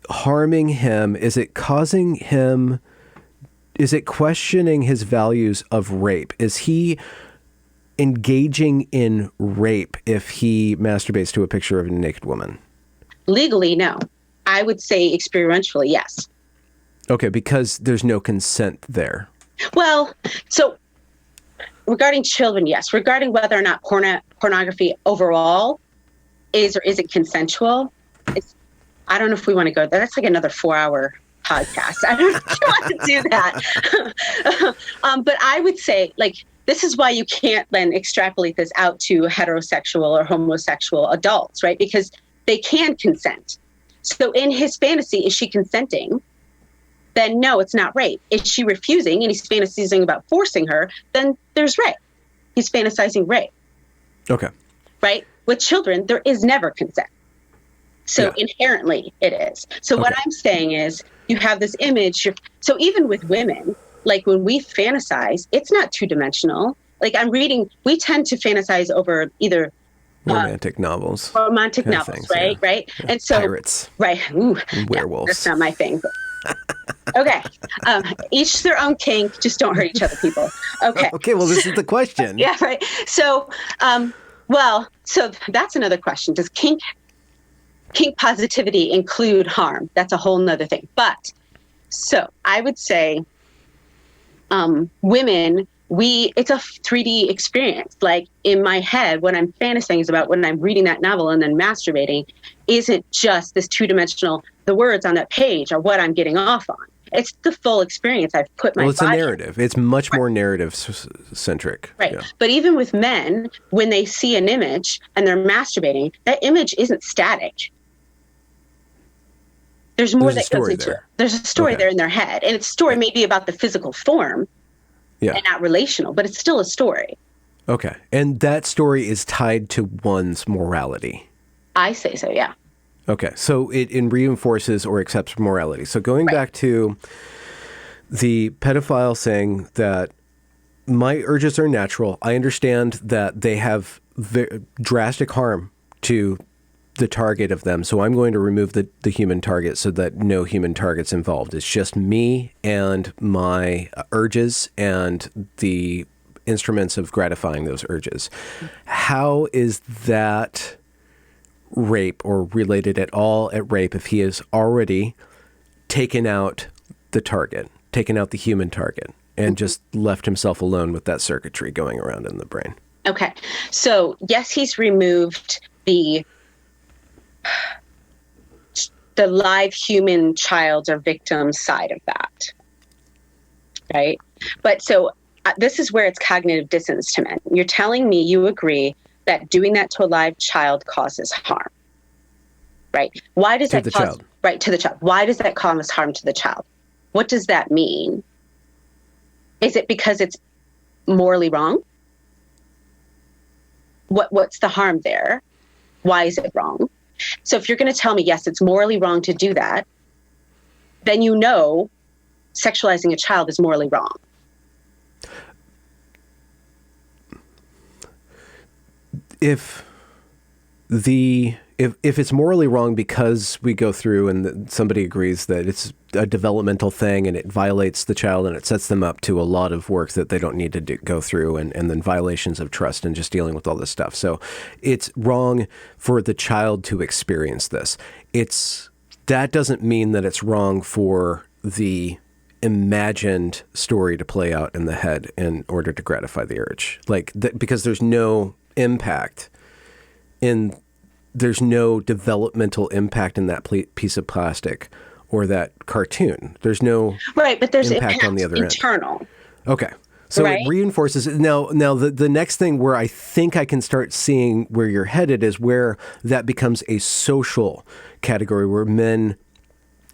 S2: harming him? Is it causing him? Is it questioning his values of rape? Is he engaging in rape if he masturbates to a picture of a naked woman?
S1: Legally, no. I would say experientially, yes.
S2: Okay, because there's no consent there.
S1: Well, so regarding children, yes. Regarding whether or not pornography overall is or isn't consensual, I don't know if we want to go there. That's like another 4-hour podcast. I don't know if you want to do that. But I would say, this is why you can't then extrapolate this out to heterosexual or homosexual adults, right? Because they can consent. So in his fantasy, is she consenting? Then no, it's not rape. Is she refusing and he's fantasizing about forcing her? Then there's rape. He's fantasizing rape. Okay. Right? With children, there is never consent. So inherently it is. So what I'm saying is you have this image. So even with women, like when we fantasize, it's not two-dimensional. Like we tend to fantasize over either
S2: romantic novels,
S1: right? Yeah. Right. Yeah. And so
S2: pirates,
S1: right. Ooh,
S2: werewolves.
S1: That's not my thing. Okay. Each their own kink. Just don't hurt each other, people. Okay.
S2: Okay. Well, this is the question.
S1: Yeah. Right. So, so that's another question. Does kink positivity include harm? That's a whole nother thing. But so I would say, women, it's a 3D experience. Like in my head, what I'm fantasizing about when I'm reading that novel and then masturbating isn't just this two-dimensional, the words on that page are what I'm getting off on. It's the full experience. I've put my body.
S2: It's a narrative. It's much more narrative-centric.
S1: Right. Yeah. But even with men, when they see an image and they're masturbating, that image isn't static. There's more that goes into it. There's a story there in their head. And its story may be about the physical form and not relational, but it's still a story.
S2: Okay. And that story is tied to one's morality.
S1: I say so, yeah.
S2: Okay. So it reinforces or accepts morality. So going back to the pedophile saying that my urges are natural, I understand that they have drastic harm to the target of them. So I'm going to remove the human target so that no human target's involved. It's just me and my urges and the instruments of gratifying those urges. How is that rape or related at all at rape if he has already taken out the target, taken out the human target, and just left himself alone with that circuitry going around in the brain?
S1: Okay. So yes, he's removed the live human child or victim side of that, right? But so this is where it's cognitive dissonance to men. You're telling me you agree that doing that to a live child causes harm, right? Why does that cause child? Right, to the child? Why does that cause harm to the child? What does that mean? Is it because it's morally wrong? What's the harm there? Why is it wrong? So if you're going to tell me, yes, it's morally wrong to do that, then you know sexualizing a child is morally wrong.
S2: If it's morally wrong because we go through and somebody agrees that it's a developmental thing and it violates the child and it sets them up to a lot of work that they don't need to go through, and then violations of trust and just dealing with all this stuff. So it's wrong for the child to experience this. That doesn't mean that it's wrong for the imagined story to play out in the head in order to gratify the urge. Because there's no impact there's no developmental impact in that piece of plastic or that cartoon. There's no
S1: but there's
S2: impact on the other
S1: internal.
S2: end. Okay. So
S1: right?
S2: It reinforces it. Now the next thing where I think I can start seeing where you're headed is where that becomes a social category where men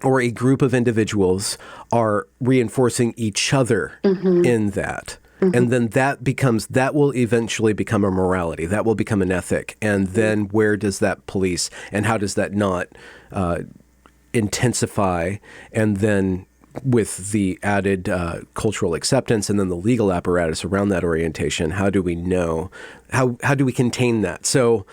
S2: or a group of individuals are reinforcing each other in that. And then that will eventually become a morality. That will become an ethic. And then where does that police and how does that not intensify? And then with the added cultural acceptance and then the legal apparatus around that orientation, how do we know? How do we contain that? So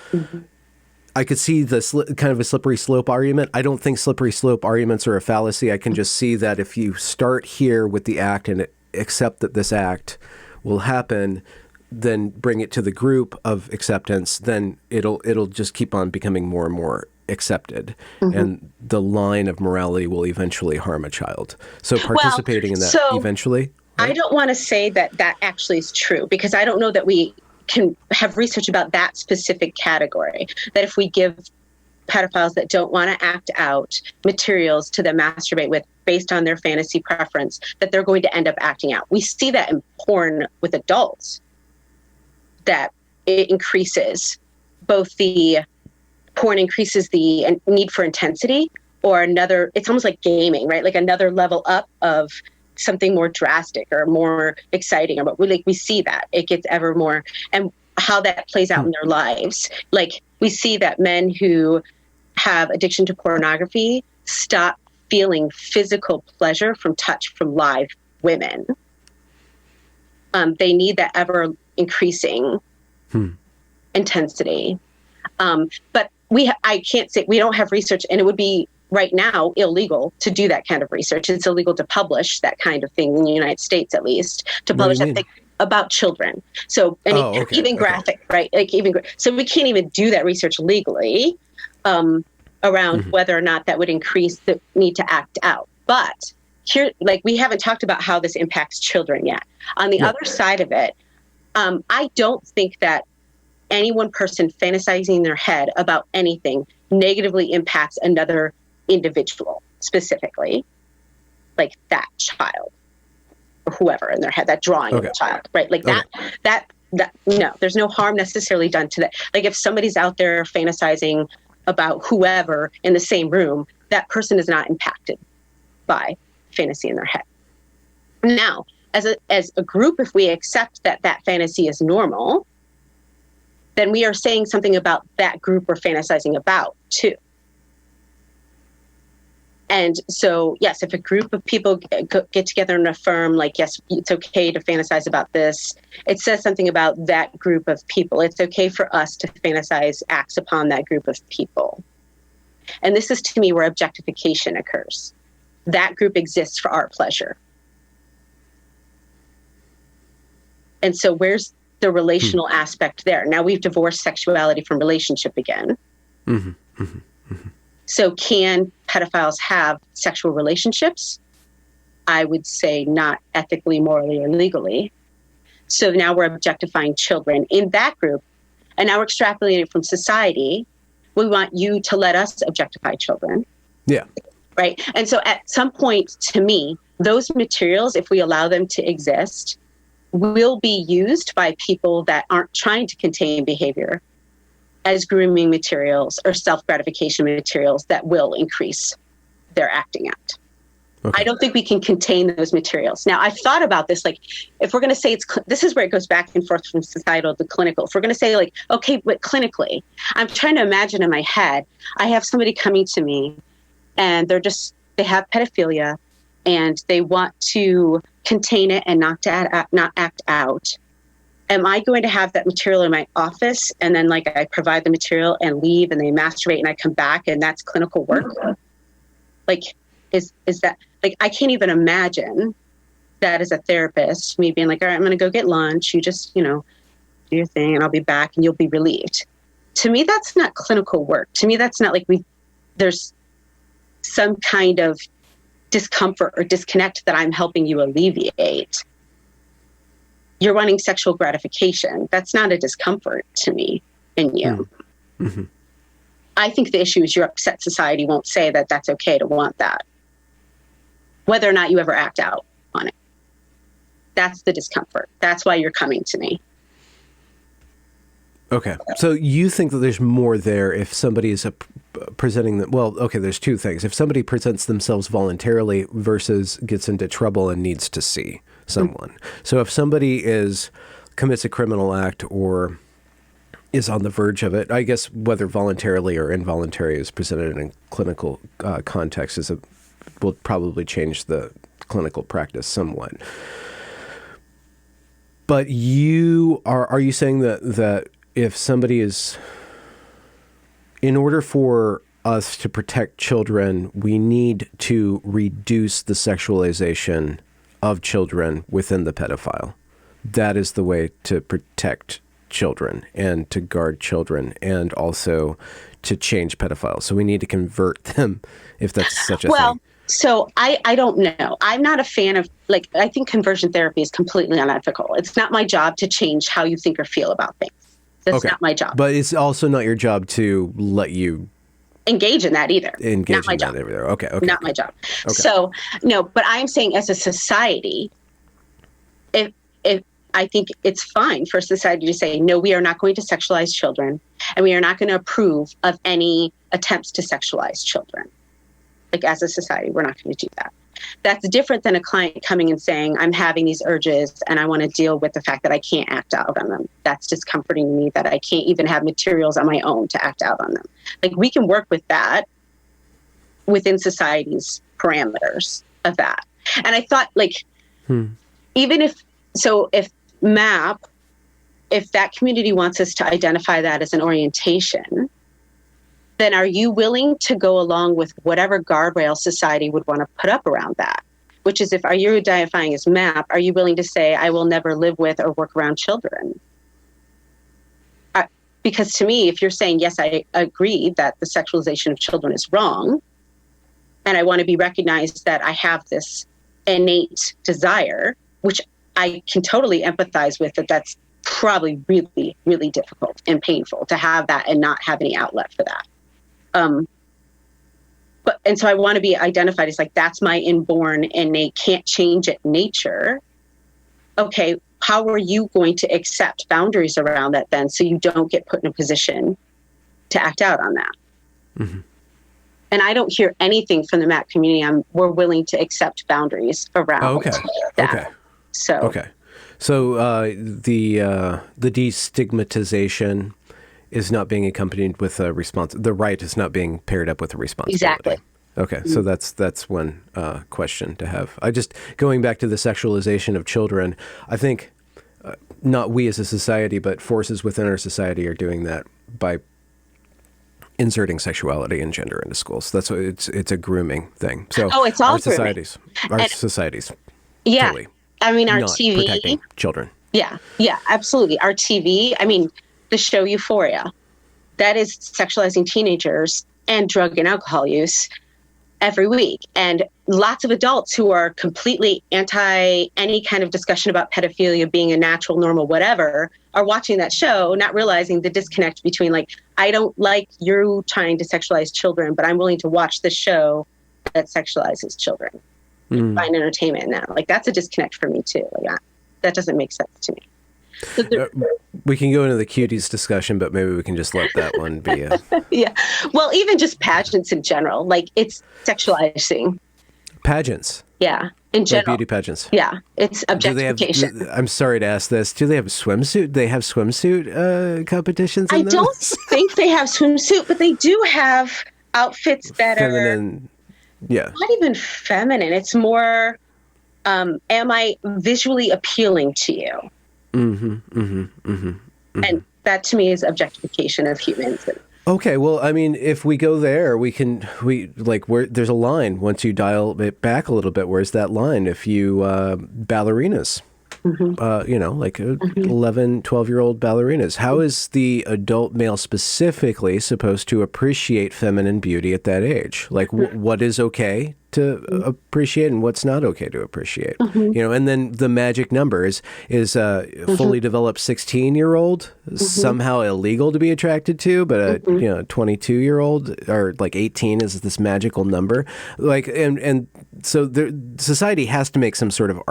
S2: I could see the kind of a slippery slope argument. I don't think slippery slope arguments are a fallacy. I can just see that if you start here with the act and accept that this act will happen, then bring it to the group of acceptance, then it'll just keep on becoming more and more accepted. And the line of morality will eventually harm a child. So participating in that eventually. Right?
S1: I don't want to say that actually is true, because I don't know that we can have research about that specific category, that if we give pedophiles that don't want to act out materials to them masturbate with based on their fantasy preference, that they're going to end up acting out. We see that in porn with adults, that it increases both the porn increases the need for intensity, or it's almost like gaming, right? Like another level up of something more drastic or more exciting. But we see that it gets ever more, and how that plays out in their lives. Like we see that men who have addiction to pornography stop feeling physical pleasure from touch from live women. They need that ever increasing intensity. But I can't say, we don't have research, and it would be right now illegal to do that kind of research. It's illegal to publish that kind of thing in the United States, at least, to publish that thing about children. So even graphic, right? So we can't even do that research legally around whether or not that would increase the need to act out. But here, we haven't talked about how this impacts children yet. On the other side of it, I don't think that any one person fantasizing in their head about anything negatively impacts another individual specifically, like that child or whoever in their head, that drawing of the child, right? That no, there's no harm necessarily done to that. Like if somebody's out there fantasizing about whoever in the same room, that person is not impacted by fantasy in their head. Now, as a group, if we accept that fantasy is normal, then we are saying something about that group we're fantasizing about too. And so, yes, if a group of people get together and affirm, yes, it's okay to fantasize about this, it says something about that group of people. It's okay for us to fantasize acts upon that group of people. And this is, to me, where objectification occurs. That group exists for our pleasure. And so where's the relational aspect there? Now we've divorced sexuality from relationship again. So can pedophiles have sexual relationships? I would say not ethically, morally, or legally. So now we're objectifying children in that group. And now we're extrapolating from society. We want you to let us objectify children.
S2: Yeah.
S1: Right. And so at some point, to me, those materials, if we allow them to exist, will be used by people that aren't trying to contain behavior as grooming materials or self-gratification materials that will increase their acting out. I don't think we can contain those materials. Now, I've thought about this, like, if we're going to say this is where it goes back and forth from societal to clinical. If we're going to say, like, okay, but clinically, I'm trying to imagine in my head, I have somebody coming to me and they have pedophilia and they want to contain it and not act out. Am I going to have that material in my office and then, like, I provide the material and leave and they masturbate and I come back and that's clinical work? Like, is that, like, I can't even imagine that as a therapist, me being like, all right, I'm going to go get lunch. You just, do your thing and I'll be back and you'll be relieved. To me, that's not clinical work. To me, that's not like there's some kind of discomfort or disconnect that I'm helping you alleviate. You're wanting sexual gratification. That's not a discomfort to me in you. Mm-hmm. I think the issue is your upset society won't say that that's okay to want that, whether or not you ever act out on it. That's the discomfort. That's why you're coming to me.
S2: Okay. So you think that there's more there if somebody is presenting them. Well, okay, there's two things. If somebody presents themselves voluntarily versus gets into trouble and needs to see someone. Mm-hmm. So if somebody commits a criminal act or is on the verge of it, I guess whether voluntarily or involuntary is presented in a clinical context will probably change the clinical practice somewhat. But are you saying that if somebody in order for us to protect children, we need to reduce the sexualization of children within the pedophile? That is the way to protect children and to guard children and also to change pedophiles. So we need to convert them, if that's such a thing.
S1: So I don't know. I'm not a fan of, like, I think conversion therapy is completely unethical. It's not my job to change how you think or feel about things. That's not my job.
S2: But it's also not your job to let you
S1: engage in that either.
S2: Not my job. Okay.
S1: Not my job. Okay. So, no, but I'm saying as a society, if I think it's fine for society to say, no, we are not going to sexualize children and we are not going to approve of any attempts to sexualize children. Like, as a society, we're not going to do that. That's different than a client coming and saying, I'm having these urges and I want to deal with the fact that I can't act out on them. That's discomforting to me, that I can't even have materials on my own to act out on them. Like, we can work with that within society's parameters of that. And I thought, like, even if MAP, if that community wants us to identify that as an orientation, then are you willing to go along with whatever guardrail society would want to put up around that? Which is, if are you identifying as MAP, are you willing to say, I will never live with or work around children? Because to me, if you're saying, yes, I agree that the sexualization of children is wrong, and I want to be recognized that I have this innate desire, which I can totally empathize with, that's probably really, really difficult and painful to have that and not have any outlet for that. And so I want to be identified as, like, that's my inborn innate, can't change it nature. Okay, how are you going to accept boundaries around that then, so you don't get put in a position to act out on that? Mm-hmm. And I don't hear anything from the MAP community. We're willing to accept boundaries around that. So
S2: the destigmatization is not being accompanied with a response. The right is not being paired up with a responsibility.
S1: Exactly.
S2: Okay, mm-hmm. So that's one question to have. Going back to the sexualization of children, I think not we as a society, but forces within our society are doing that by inserting sexuality and gender into schools. That's what it's a grooming thing. So
S1: it's all
S2: our societies.
S1: Yeah.
S2: Totally
S1: I mean, our
S2: not
S1: TV
S2: protecting children.
S1: Yeah, absolutely. Our TV, I mean, the show Euphoria, that is sexualizing teenagers and drug and alcohol use every week. And lots of adults who are completely anti any kind of discussion about pedophilia being a natural, normal, whatever, are watching that show, not realizing the disconnect between, like, I don't like you trying to sexualize children, but I'm willing to watch the show that sexualizes children. Find entertainment in that. Like, that's a disconnect for me too. Like, that doesn't make sense to me.
S2: We can go into the cuties discussion, but maybe we can just let that one be.
S1: Yeah. Well, even just pageants in general, like, it's sexualizing
S2: Pageants.
S1: Yeah, in
S2: Like
S1: general.
S2: beauty pageants.
S1: Yeah, it's
S2: Do they have,
S1: objectification.
S2: I'm sorry to ask this, do they have swimsuit? They have swimsuit competitions
S1: I
S2: in
S1: don't
S2: those?
S1: think they have swimsuit, but they do have outfits that are
S2: Feminine. Yeah.
S1: not even feminine. It's more, am I visually appealing to you? And that to me is objectification of humans.
S2: Okay, well, I mean, if we go there, we like where there's a line once you dial it back a little bit. Where's that line? If you ballerinas, like 11, 12-year-old ballerinas, how is the adult male specifically supposed to appreciate feminine beauty at that age? Like, what is okay to appreciate and what's not okay to appreciate? And then the magic number is fully developed 16-year-old somehow illegal to be attracted to, but a 22-year-old or like 18 is this magical number. Like, and so society has to make some sort of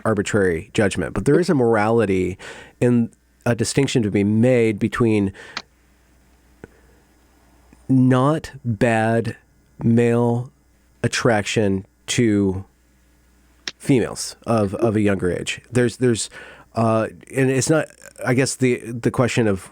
S2: arbitrary judgment, but there is a morality in a distinction to be made between not bad male attraction to females of a younger age. There's and it's not, I guess the question of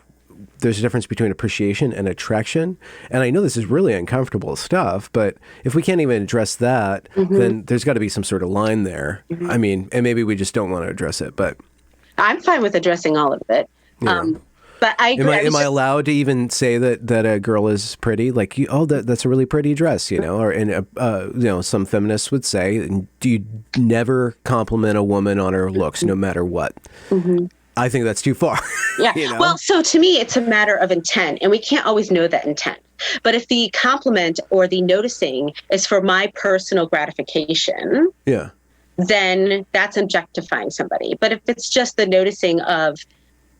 S2: there's a difference between appreciation and attraction. And I know this is really uncomfortable stuff, but if we can't even address that, then there's got to be some sort of line there. I mean, and maybe we just don't want to address it, but
S1: I'm fine with addressing all of it. But I agree.
S2: Am I allowed to even say that a girl is pretty? Like, that's a really pretty dress, or some feminists would say, do you never compliment a woman on her looks, no matter what? I think that's too far.
S1: Yeah. Well, so to me, it's a matter of intent, and we can't always know that intent. But if the compliment or the noticing is for my personal gratification, then that's objectifying somebody. But if it's just the noticing of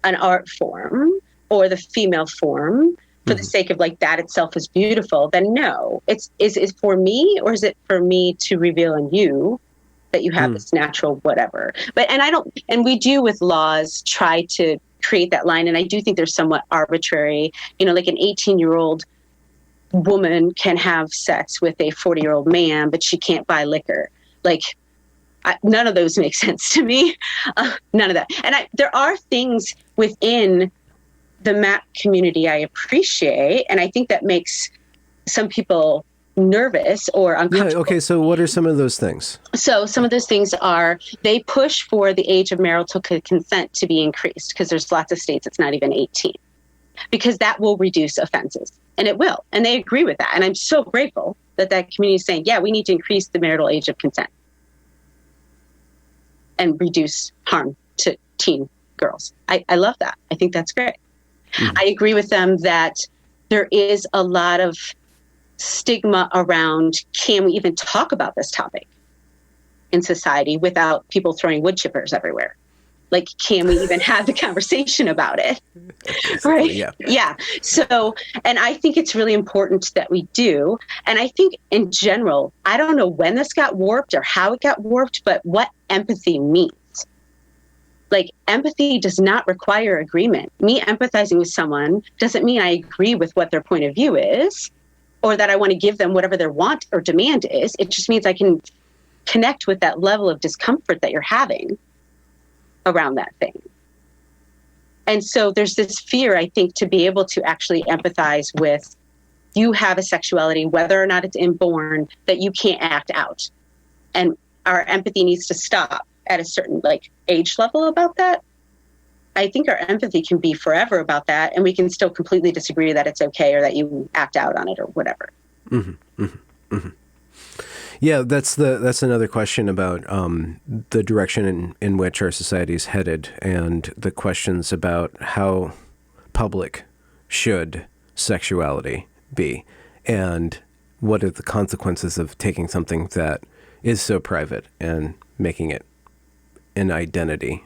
S1: an art form or the female form for the sake of like that itself is beautiful, then no. Is it for me, or is it for me to reveal in you that you have this natural whatever? But and we do with laws try to create that line, and I do think they're somewhat arbitrary. Like an 18-year-old woman can have sex with a 40-year-old man, but she can't buy liquor. Like, none of those make sense to me. None of that. And there are things within the MAP community I appreciate, and I think that makes some people nervous or uncomfortable.
S2: Yeah, okay, so what are some of those things?
S1: So some of those things are they push for the age of marital consent to be increased, because there's lots of states it's not even 18, because that will reduce offenses, and it will. And they agree with that. And I'm so grateful that community is saying, yeah, we need to increase the marital age of consent and reduce harm to teen girls. I love that. I think that's great. I agree with them that there is a lot of stigma around, can we even talk about this topic in society without people throwing wood chippers everywhere? Like, can we even have the conversation about it? Right? Yeah. So, and I think it's really important that we do. And I think in general, I don't know when this got warped or how it got warped, but what empathy means. Like, empathy does not require agreement. Me empathizing with someone doesn't mean I agree with what their point of view is, or that I want to give them whatever their want or demand is. It just means I can connect with that level of discomfort that you're having around that thing. And so there's this fear, I think, to be able to actually empathize with, you have a sexuality, whether or not it's inborn, that you can't act out. And our empathy needs to stop at a certain age level about that. I think our empathy can be forever about that, and we can still completely disagree that it's okay or that you act out on it or whatever.
S2: Yeah, that's another question about the direction in which our society is headed, and the questions about how public should sexuality be, and what are the consequences of taking something that is so private and making it an identity,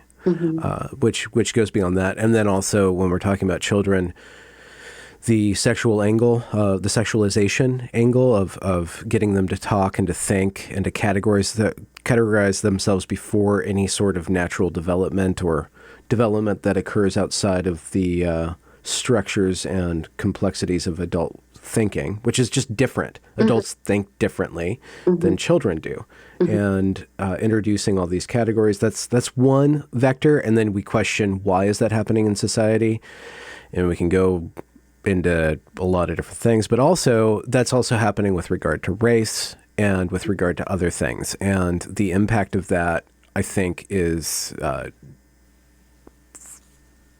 S2: which goes beyond that. And then also when we're talking about children, the sexual angle, the sexualization angle of getting them to talk and to think and to categorize themselves before any sort of natural development or development that occurs outside of the structures and complexities of adult thinking, which is just different. Adults think differently than children do. And introducing all these categories, that's one vector. And then we question, why is that happening in society? And we can go into a lot of different things, but also that's also happening with regard to race and with regard to other things. And the impact of that, I think, is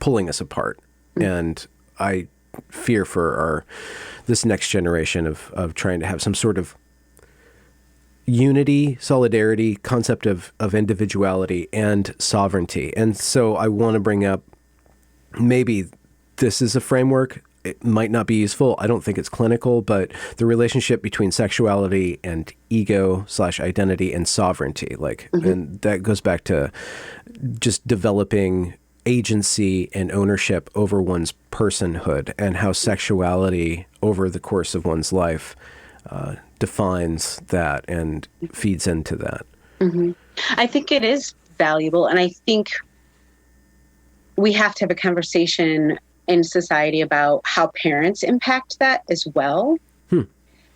S2: pulling us apart. And I fear for this next generation of trying to have some sort of unity, solidarity, concept of individuality and sovereignty. And so I want to bring up, maybe this is a framework. It might not be useful. I don't think it's clinical, but the relationship between sexuality and ego/identity and sovereignty, and that goes back to just developing agency and ownership over one's personhood, and how sexuality over the course of one's life defines that and feeds into that.
S1: I think it is valuable. And I think we have to have a conversation in society about how parents impact that as well.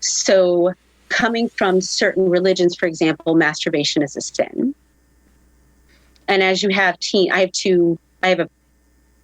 S1: So coming from certain religions, for example, masturbation is a sin. And as you have I have a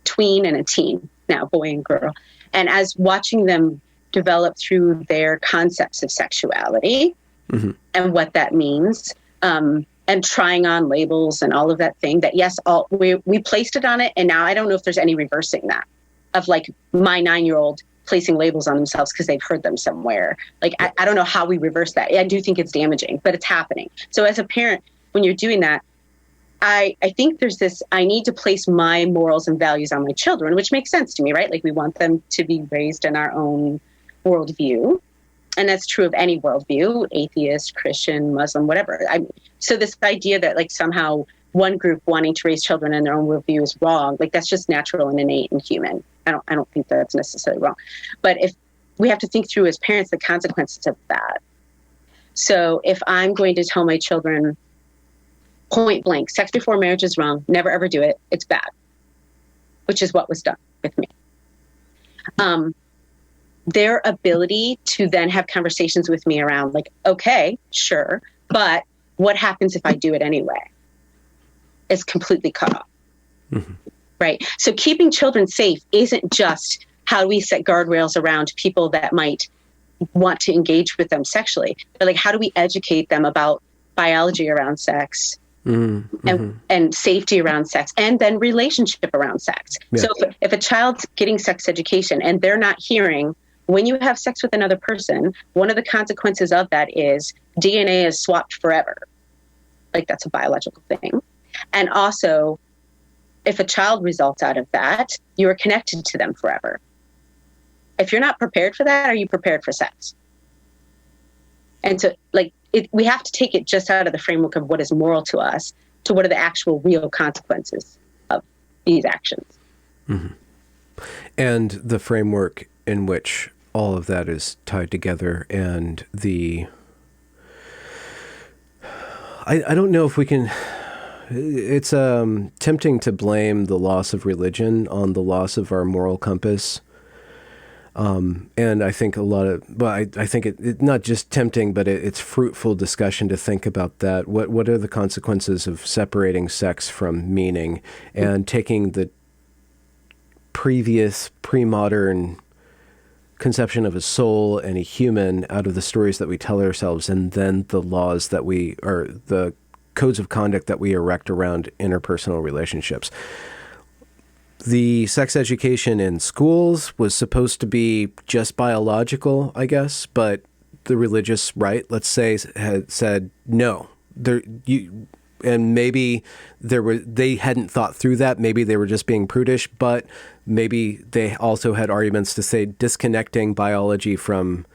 S1: tween and a teen now, boy and girl. And as watching them develop through their concepts of sexuality and what that means, and trying on labels and all of that thing, that yes, we placed it on it. And now I don't know if there's any reversing that, of like my 9-year-old placing labels on themselves because they've heard them somewhere. Like, I don't know how we reverse that. I do think it's damaging, but it's happening. So as a parent, when you're doing that, I think there's this, I need to place my morals and values on my children, which makes sense to me, right? Like, we want them to be raised in our own worldview. And that's true of any worldview, atheist, Christian, Muslim, whatever. So this idea that like somehow one group wanting to raise children in their own worldview is wrong, like that's just natural and innate and human. I don't think that's necessarily wrong. But if we have to think through as parents the consequences of that. So if I'm going to tell my children point blank, sex before marriage is wrong, never ever do it, it's bad, which is what was done with me. Their ability to then have conversations with me around like, okay, sure, but what happens if I do it anyway, is completely cut off. Right? So keeping children safe isn't just how do we set guardrails around people that might want to engage with them sexually, but like, how do we educate them about biology around sex, and safety around sex, and then relationship around sex. Yeah. So if a child's getting sex education and they're not hearing, when you have sex with another person, one of the consequences of that is DNA is swapped forever. Like, that's a biological thing. And also, if a child results out of that, you are connected to them forever. If you're not prepared for that, are you prepared for sex? And so, like, we have to take it just out of the framework of what is moral to us to what are the actual real consequences of these actions.
S2: And the framework in which all of that is tied together, and I don't know if we can, it's tempting to blame the loss of religion on the loss of our moral compass. And I think I think it not just tempting, but it's fruitful discussion to think about that. What are the consequences of separating sex from meaning and taking the previous pre-modern conception of a soul and a human out of the stories that we tell ourselves, and then the laws that the codes of conduct that we erect around interpersonal relationships. The sex education in schools was supposed to be just biological, I guess, but the religious right, let's say, had said no. And maybe they hadn't thought through that. Maybe they were just being prudish, but maybe they also had arguments to say disconnecting biology from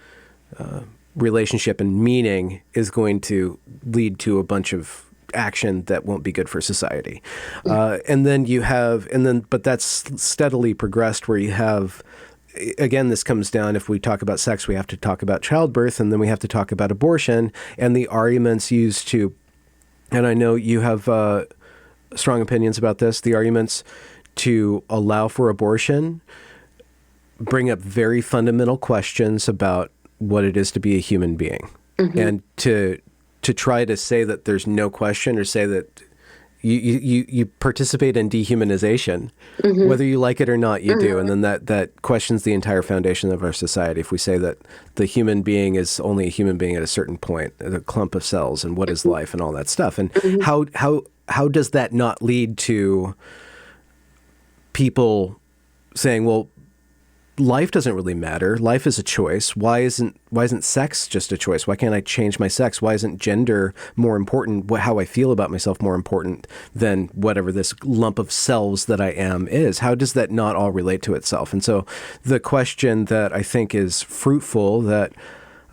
S2: relationship and meaning is going to lead to a bunch of action that won't be good for society. But that's steadily progressed where you have, again, this comes down, if we talk about sex, we have to talk about childbirth, and then we have to talk about abortion and the arguments used to, and I know you have strong opinions about this, the arguments to allow for abortion bring up very fundamental questions about what it is to be a human being. And to try to say that there's no question, or say that you participate in dehumanization, whether you like it or not, you do. And then that questions the entire foundation of our society. If we say that the human being is only a human being at a certain point, a clump of cells, and what is life and all that stuff. And how does that not lead to people saying, well, life doesn't really matter. Life is a choice. Why isn't sex just a choice? Why can't I change my sex? Why isn't gender more important? How I feel about myself more important than whatever this lump of cells that I am is? How does that not all relate to itself? And so the question that I think is fruitful, that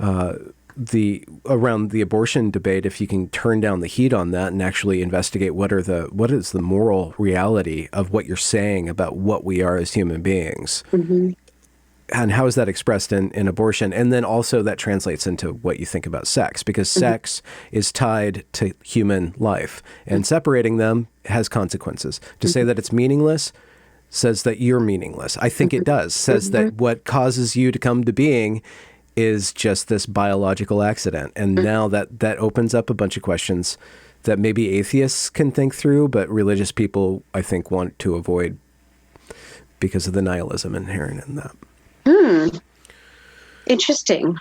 S2: around the abortion debate, if you can turn down the heat on that and actually investigate what is the moral reality of what you're saying about what we are as human beings. And how is that expressed in abortion? And then also that translates into what you think about sex, because sex is tied to human life, and separating them has consequences. To say that it's meaningless says that you're meaningless. I think it does. Says that what causes you to come to being is just this biological accident. And now that opens up a bunch of questions that maybe atheists can think through, but religious people, I think, want to avoid because of the nihilism inherent in that.
S1: Interesting.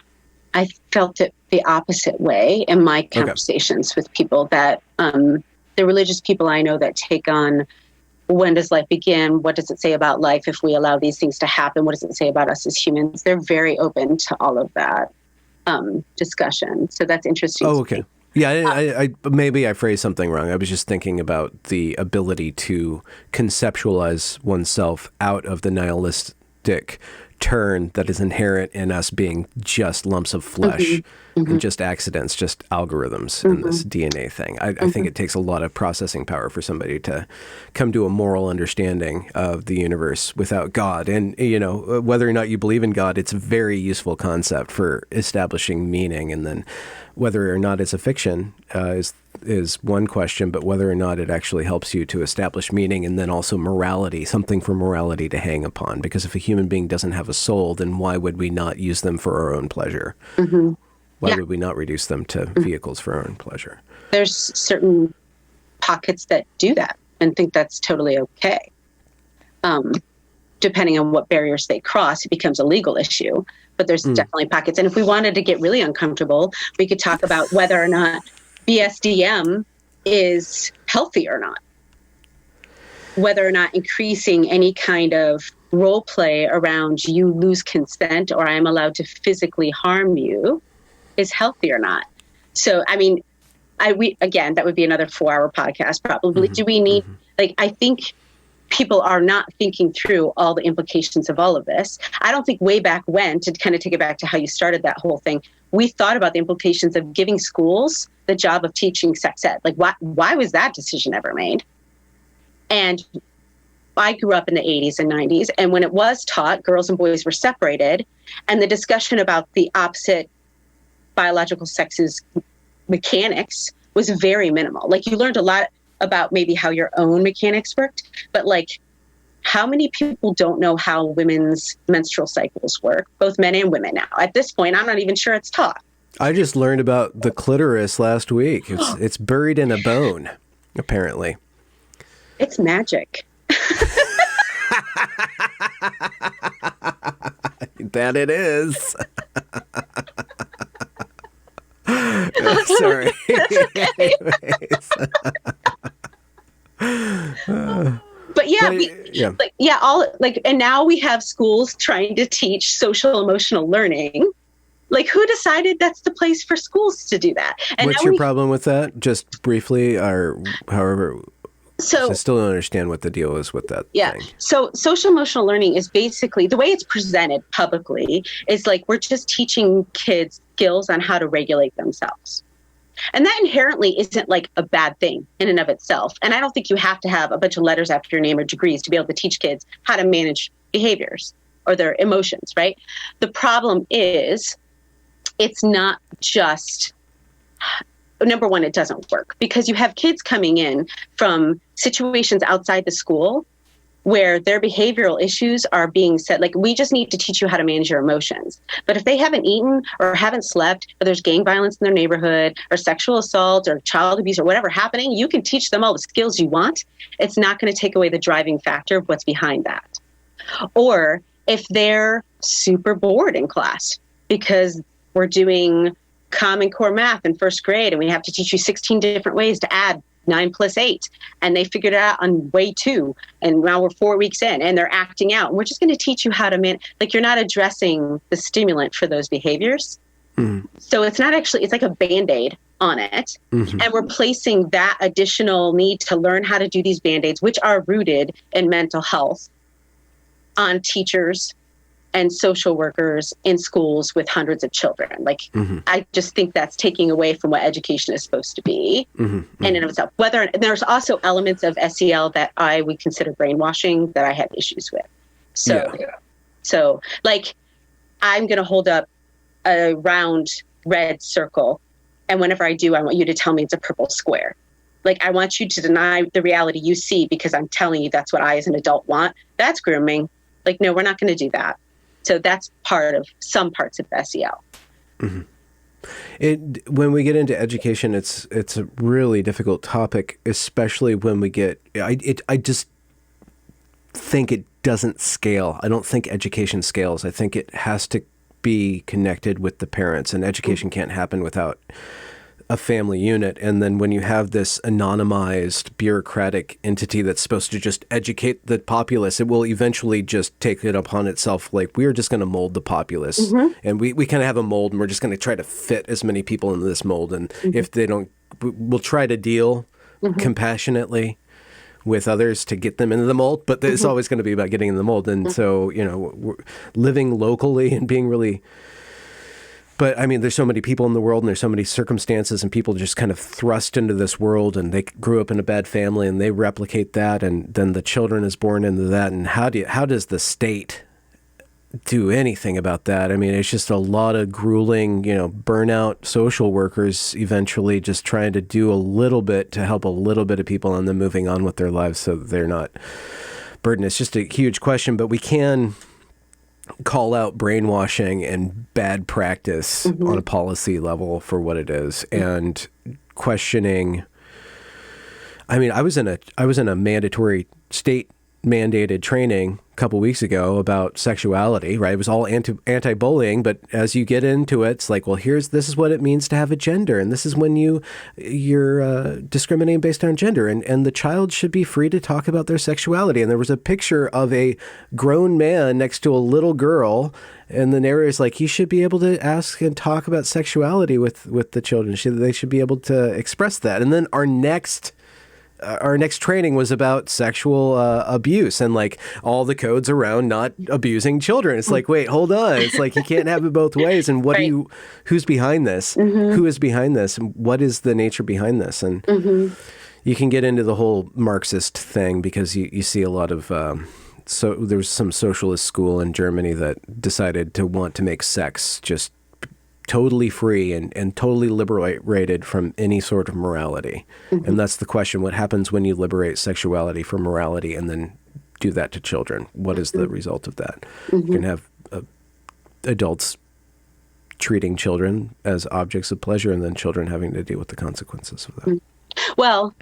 S1: I felt it the opposite way in my conversations with people, that the religious people I know that take on, when does life begin? What does it say about life if we allow these things to happen? What does it say about us as humans? They're very open to all of that discussion. So that's interesting.
S2: Oh, okay. Yeah, I maybe I phrased something wrong. I was just thinking about the ability to conceptualize oneself out of the nihilistic turn that is inherent in us being just lumps of flesh and just accidents, just algorithms in this DNA thing. I think it takes a lot of processing power for somebody to come to a moral understanding of the universe without God. And, whether or not you believe in God, it's a very useful concept for establishing meaning. And then whether or not it's a fiction is one question, but whether or not it actually helps you to establish meaning, and then also morality, something for morality to hang upon. Because if a human being doesn't have a soul, then why would we not use them for our own pleasure? Why would we not reduce them to vehicles for our own pleasure?
S1: There's certain pockets that do that and think that's totally okay. Depending on what barriers they cross, it becomes a legal issue. But there's definitely pockets. And if we wanted to get really uncomfortable, we could talk about whether or not BSDM is healthy or not. Whether or not increasing any kind of role play around you lose consent or I'm allowed to physically harm you is healthy or not. So, I mean, again, that would be another 4-hour podcast probably. Do we need, I think people are not thinking through all the implications of all of this. I don't think way back when, to kind of take it back to how you started that whole thing, we thought about the implications of giving schools the job of teaching sex ed. Like, why was that decision ever made? And I grew up in the 80s and 90s, and when it was taught, girls and boys were separated, and the discussion about the opposite biological sex's mechanics was very minimal. Like, you learned a lot about maybe how your own mechanics worked, but like, how many people don't know how women's menstrual cycles work, both men and women now? At this point, I'm not even sure it's taught.
S2: I just learned about the clitoris last week. It's buried in a bone, apparently.
S1: It's magic.
S2: That it is. Sorry.
S1: And now we have schools trying to teach social emotional learning. Like, who decided that's the place for schools to do that? And
S2: what's your problem with that? Just briefly, or however. So I still don't understand what the deal is with that thing.
S1: So social emotional learning is basically, the way it's presented publicly is like, we're just teaching kids skills on how to regulate themselves. And that inherently isn't like a bad thing in and of itself. And I don't think you have to have a bunch of letters after your name or degrees to be able to teach kids how to manage behaviors or their emotions, right? The problem is, it's not just, number one, it doesn't work because you have kids coming in from situations outside the school where their behavioral issues are being said, like, we just need to teach you how to manage your emotions. But if they haven't eaten or haven't slept, or there's gang violence in their neighborhood or sexual assault or child abuse or whatever happening, you can teach them all the skills you want. It's not going to take away the driving factor of what's behind that. Or if they're super bored in class because we're doing Common Core math in first grade and we have to teach you 16 different ways to add 9 plus 8, and they figured it out on way 2, and now we're 4 weeks in and they're acting out, and we're just going to teach you how to like, you're not addressing the stimulant for those behaviors. So it's not actually, it's like a Band-Aid on it. And we're placing that additional need to learn how to do these Band-Aids, which are rooted in mental health, on teachers and social workers in schools with hundreds of children. Like, I just think that's taking away from what education is supposed to be in and of itself. There's also elements of SEL that I would consider brainwashing that I have issues with. So like, I'm going to hold up a round red circle, and whenever I do, I want you to tell me it's a purple square. Like, I want you to deny the reality you see because I'm telling you that's what I as an adult want. That's grooming. Like, no, we're not going to do that. So that's part of some parts of SEL.
S2: When we get into education, it's a really difficult topic, especially when we get. I just think it doesn't scale. I don't think education scales. I think it has to be connected with the parents, and education can't happen without a family unit. And then when you have this anonymized bureaucratic entity that's supposed to just educate the populace, it will eventually just take it upon itself. Like, we're just going to mold the populace, and we kind of have a mold, and we're just going to try to fit as many people into this mold. And if they don't, we'll try to deal compassionately with others to get them into the mold, but it's always going to be about getting in the mold. And so, we're living locally and being really. But I mean, there's so many people in the world, and there's so many circumstances, and people just kind of thrust into this world, and they grew up in a bad family, and they replicate that, and then the children is born into that. And how does the state do anything about that? I mean, it's just a lot of grueling, burnout social workers eventually just trying to do a little bit to help a little bit of people, and then moving on with their lives so that they're not burdened. It's just a huge question, but we can call out brainwashing and bad practice on a policy level for what it is, and questioning. I mean, I was in a mandatory state mandated training a couple weeks ago about sexuality, right? It was all anti-bullying, but as you get into it, it's like, well, this is what it means to have a gender, and this is when you're discriminating based on gender, and the child should be free to talk about their sexuality. And there was a picture of a grown man next to a little girl, and the narrator's like, he should be able to ask and talk about sexuality with the children. They should be able to express that. And then our next training was about sexual abuse and like all the codes around not abusing children. It's like, wait, hold on. It's like, you can't have it both ways. And who's behind this? Who is behind this? And what is the nature behind this? And you can get into the whole Marxist thing because you see a lot of, so there's some socialist school in Germany that decided to want to make sex just totally free and totally liberated from any sort of morality. And that's the question. What happens when you liberate sexuality from morality and then do that to children? What is the result of that? You can have adults treating children as objects of pleasure, and then children having to deal with the consequences of that.
S1: Well,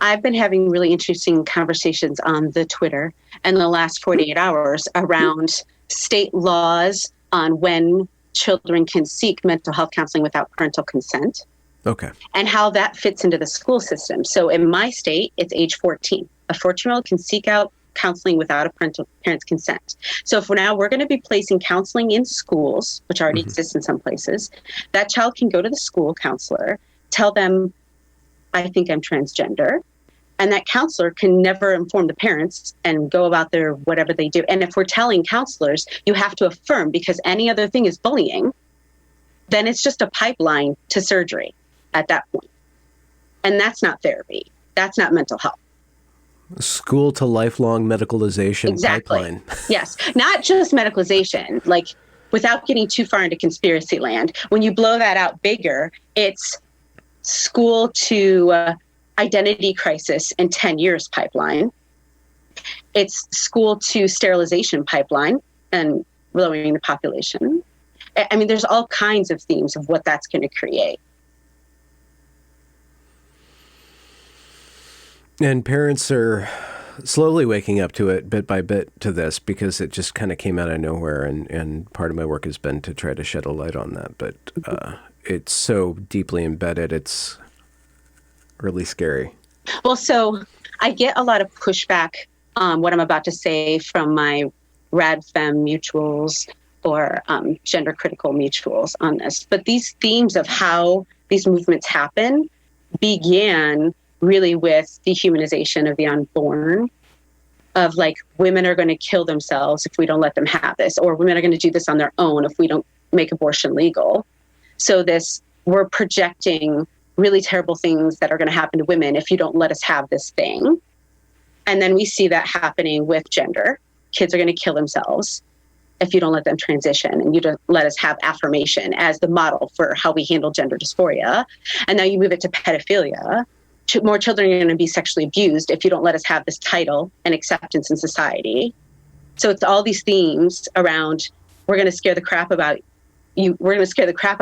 S1: I've been having really interesting conversations on the Twitter in the last 48 hours around state laws on when children can seek mental health counseling without parental consent.
S2: Okay. And
S1: how that fits into the school system. So in my state, it's age 14. A 14-year-old can seek out counseling without a parent's consent. So if we're going to be placing counseling in schools, which already exists in some places, that child can go to the school counselor, tell them, I think I'm transgender. And that counselor can never inform the parents and go about their whatever they do. And if we're telling counselors, you have to affirm because any other thing is bullying, then it's just a pipeline to surgery at that point. And that's not therapy. That's not mental health.
S2: School to lifelong medicalization pipeline.
S1: Yes. Not just medicalization, like without getting too far into conspiracy land. When you blow that out bigger, it's school to identity crisis in 10 years pipeline. it's school to sterilization pipeline and lowering the population. I mean, there's all kinds of themes of what that's going to create.
S2: And parents are slowly waking up to it bit by bit to this, because it just kind of came out of nowhere. And part of my work has been to try to shed a light on that. But it's so deeply embedded, it's really scary.
S1: Well, so I get a lot of pushback on what I'm about to say from my rad femme mutuals or gender critical mutuals on this. But these themes of how these movements happen began really with dehumanization of the unborn, of like, women are going to kill themselves if we don't let them have this, or women are going to do this on their own if we don't make abortion legal. So we're projecting really terrible things that are going to happen to women if you don't let us have this thing. And then we see that happening with gender. Kids are going to kill themselves if you don't let them transition and you don't let us have affirmation as the model for how we handle gender dysphoria. And now you move it to pedophilia. More children are going to be sexually abused if you don't let us have this title and acceptance in society. So it's all these themes around, we're going to scare the crap out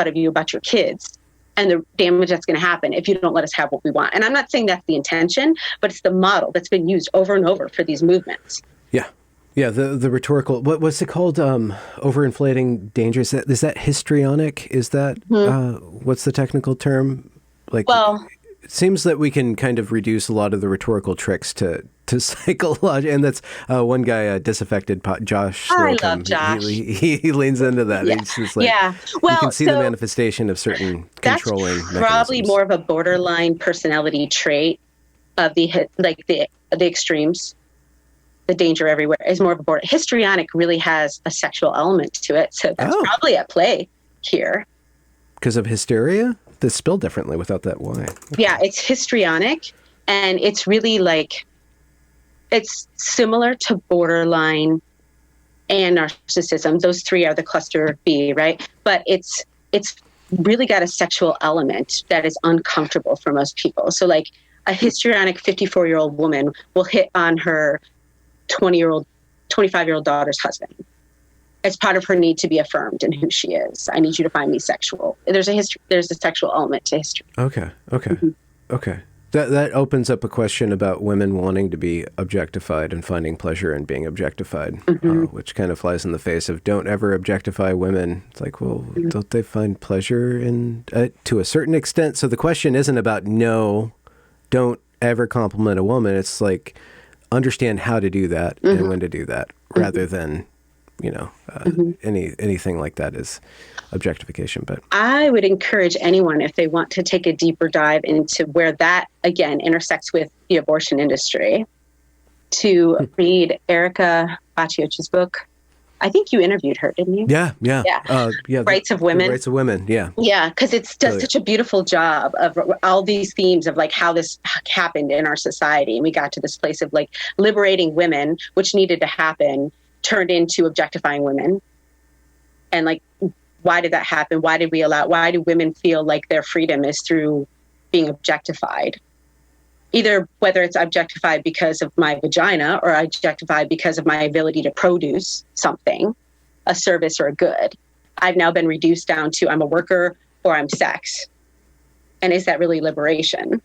S1: of you about your kids and the damage that's going to happen if you don't let us have what we want. And I'm not saying that's the intention, but it's the model that's been used over and over for these movements.
S2: Yeah. Yeah, the rhetorical, what's it called? Overinflating danger. Is that histrionic? Is that, what's the technical term? Like, well, it seems that we can kind of reduce a lot of the rhetorical tricks to psychology. And that's one guy, disaffected Josh Slocum.
S1: I love Josh.
S2: He leans into that.
S1: Yeah.
S2: It's just like,
S1: Well,
S2: you can see the manifestation of certain controlling
S1: mechanisms. That's probably more of a borderline personality trait of the extremes. The danger everywhere is more of a border. Histrionic really has a sexual element to it. So that's probably at play here.
S2: Because of hysteria? That's spelled differently without that Y. Okay.
S1: Yeah, it's histrionic. And it's really like, it's similar to borderline and narcissism. Those three are the cluster B, right? But it's really got a sexual element that is uncomfortable for most people. So like a histrionic 54-year-old woman will hit on her 25-year-old daughter's husband. It's part of her need to be affirmed in who she is. I need you to find me sexual. There's a sexual element to history.
S2: Okay. That opens up a question about women wanting to be objectified and finding pleasure in being objectified, which kind of flies in the face of don't ever objectify women. It's like, well, don't they find pleasure in to a certain extent? So the question isn't about don't ever compliment a woman. It's like, understand how to do that and when to do that, rather than, anything like that is objectification. But
S1: I would encourage anyone, if they want to take a deeper dive into where that, again, intersects with the abortion industry, to read Erica Bacciocchi's book. I think you interviewed her, didn't you?
S2: Yeah.
S1: Rights of Women.
S2: Rights of Women, yeah.
S1: Yeah, because it does such a beautiful job of all these themes of like how this happened in our society. And we got to this place of like liberating women, which needed to happen, turned into objectifying women. And like, why did that happen? Why do women feel like their freedom is through being objectified? Either whether it's objectified because of my vagina or objectified because of my ability to produce something, a service or a good. I've now been reduced down to I'm a worker or I'm sex. And is that really liberation?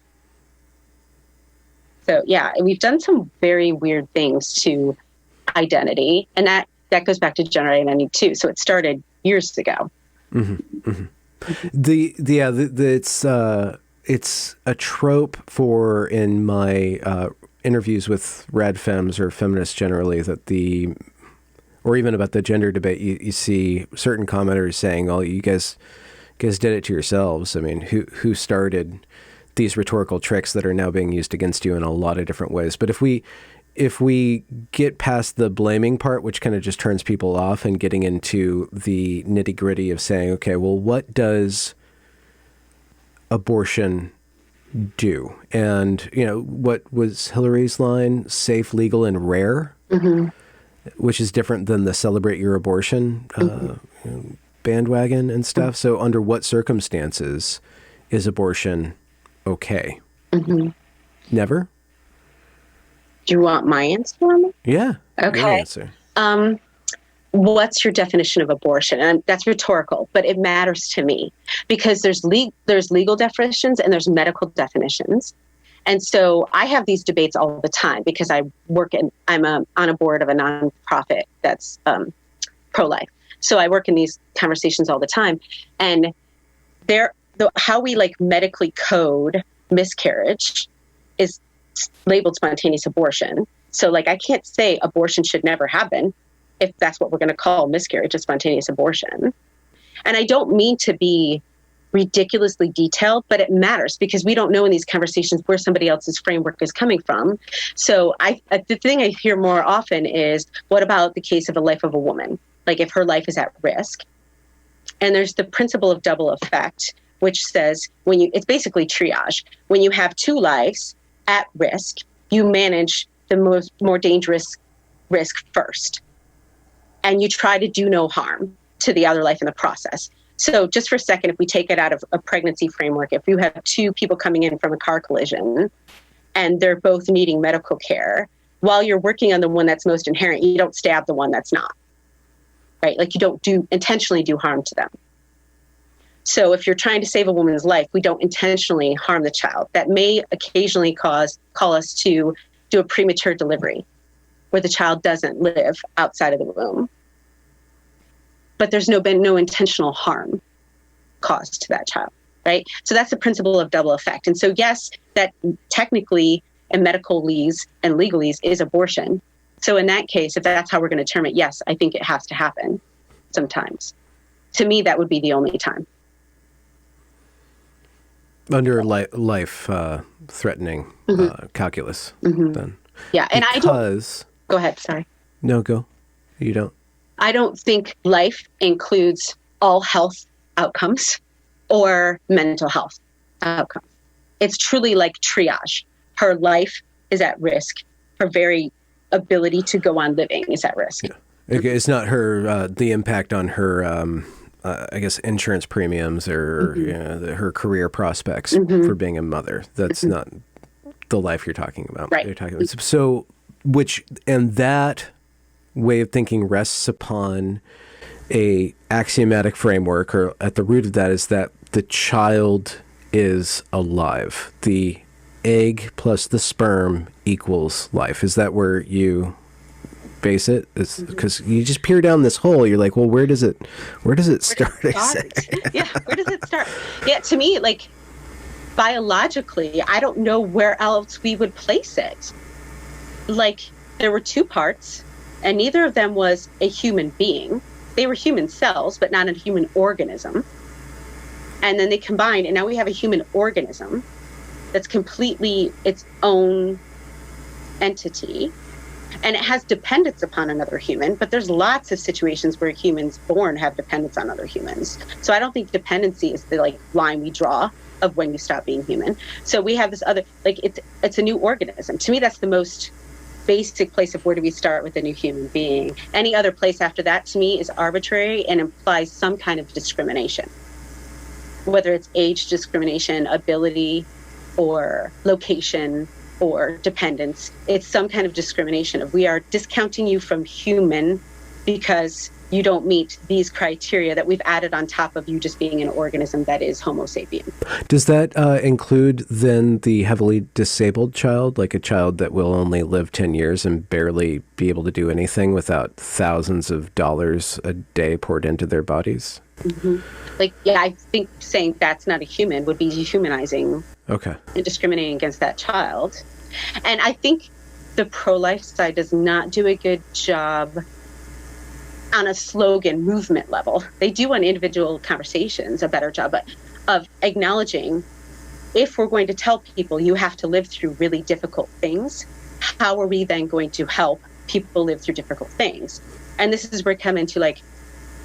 S1: So yeah, we've done some very weird things to identity. And that goes back to gender identity too. So it started years ago.
S2: It's a trope in my interviews with rad femmes or feminists generally or even about the gender debate, you see certain commenters saying, "Oh, you guys did it to yourselves." I mean, who started these rhetorical tricks that are now being used against you in a lot of different ways? But if we get past the blaming part, which kind of just turns people off, and getting into the nitty gritty of saying, okay, well, what does abortion do? And, what was Hillary's line? Safe, legal, and rare, which is different than the celebrate your abortion bandwagon and stuff. So under what circumstances is abortion okay? Never?
S1: Do you want my answer on that?
S2: Yeah. Good
S1: Okay.
S2: answer.
S1: What's your definition of abortion? And that's rhetorical, but it matters to me because there's legal definitions and there's medical definitions. And so I have these debates all the time because I'm on a board of a nonprofit that's pro-life. So I work in these conversations all the time. And how we like medically code miscarriage is labeled spontaneous abortion. So like I can't say abortion should never happen if that's what we're going to call miscarriage, a spontaneous abortion. And I don't mean to be ridiculously detailed, but it matters because we don't know in these conversations where somebody else's framework is coming from. So the thing I hear more often is, what about the case of the life of a woman? Like if her life is at risk. And there's the principle of double effect, which says it's basically triage. When you have two lives at risk, you manage the more dangerous risk first. And you try to do no harm to the other life in the process. So just for a second, if we take it out of a pregnancy framework, if you have two people coming in from a car collision and they're both needing medical care, while you're working on the one that's most inherent, you don't stab the one that's not, right? Like you don't intentionally do harm to them. So if you're trying to save a woman's life, we don't intentionally harm the child. That may occasionally call us to do a premature delivery where the child doesn't live outside of the womb. But there's been no intentional harm caused to that child, right? So that's the principle of double effect. And so yes, that technically in medical lease and legalese is abortion. So in that case, if that's how we're going to term it, yes, I think it has to happen sometimes. To me, that would be the only time.
S2: Under life-threatening calculus, then.
S1: Yeah, and
S2: because...
S1: Go ahead, sorry.
S2: No, go. You don't.
S1: I don't think life includes all health outcomes or mental health outcomes. It's truly like triage. Her life is at risk. Her very ability to go on living is at risk.
S2: Yeah. It's not her, the impact on her, I guess, insurance premiums or her career prospects for being a mother. That's not the life you're talking about.
S1: Right.
S2: You're talking about. So, that way of thinking rests upon a axiomatic framework, or at the root of that is that the child is alive. The egg plus the sperm equals life. Is that where you base it? Because you just peer down this hole, you're like, well, where does it start?
S1: Yeah, where does it start? Yeah, to me, like biologically, I don't know where else we would place it. Like there were two parts. And neither of them was a human being. They were human cells, but not a human organism. And then they combined, and now we have a human organism that's completely its own entity. And it has dependence upon another human, but there's lots of situations where humans born have dependence on other humans. So I don't think dependency is the line we draw of when you stop being human. So we have this other, it's a new organism. To me, that's the most basic place of where do we start with a new human being. Any other place after that to me is arbitrary and implies some kind of discrimination, whether it's age discrimination, ability, or location, or dependence. It's some kind of discrimination of we are discounting you from human because you don't meet these criteria that we've added on top of you just being an organism that is Homo sapien.
S2: Does that include then the heavily disabled child, like a child that will only live 10 years and barely be able to do anything without thousands of dollars a day poured into their bodies?
S1: I think saying that's not a human would be dehumanizing and discriminating against that child. And I think the pro-life side does not do a good job on a slogan movement level. They do on individual conversations a better job of acknowledging, if we're going to tell people you have to live through really difficult things, how are we then going to help people live through difficult things? And this is where we come into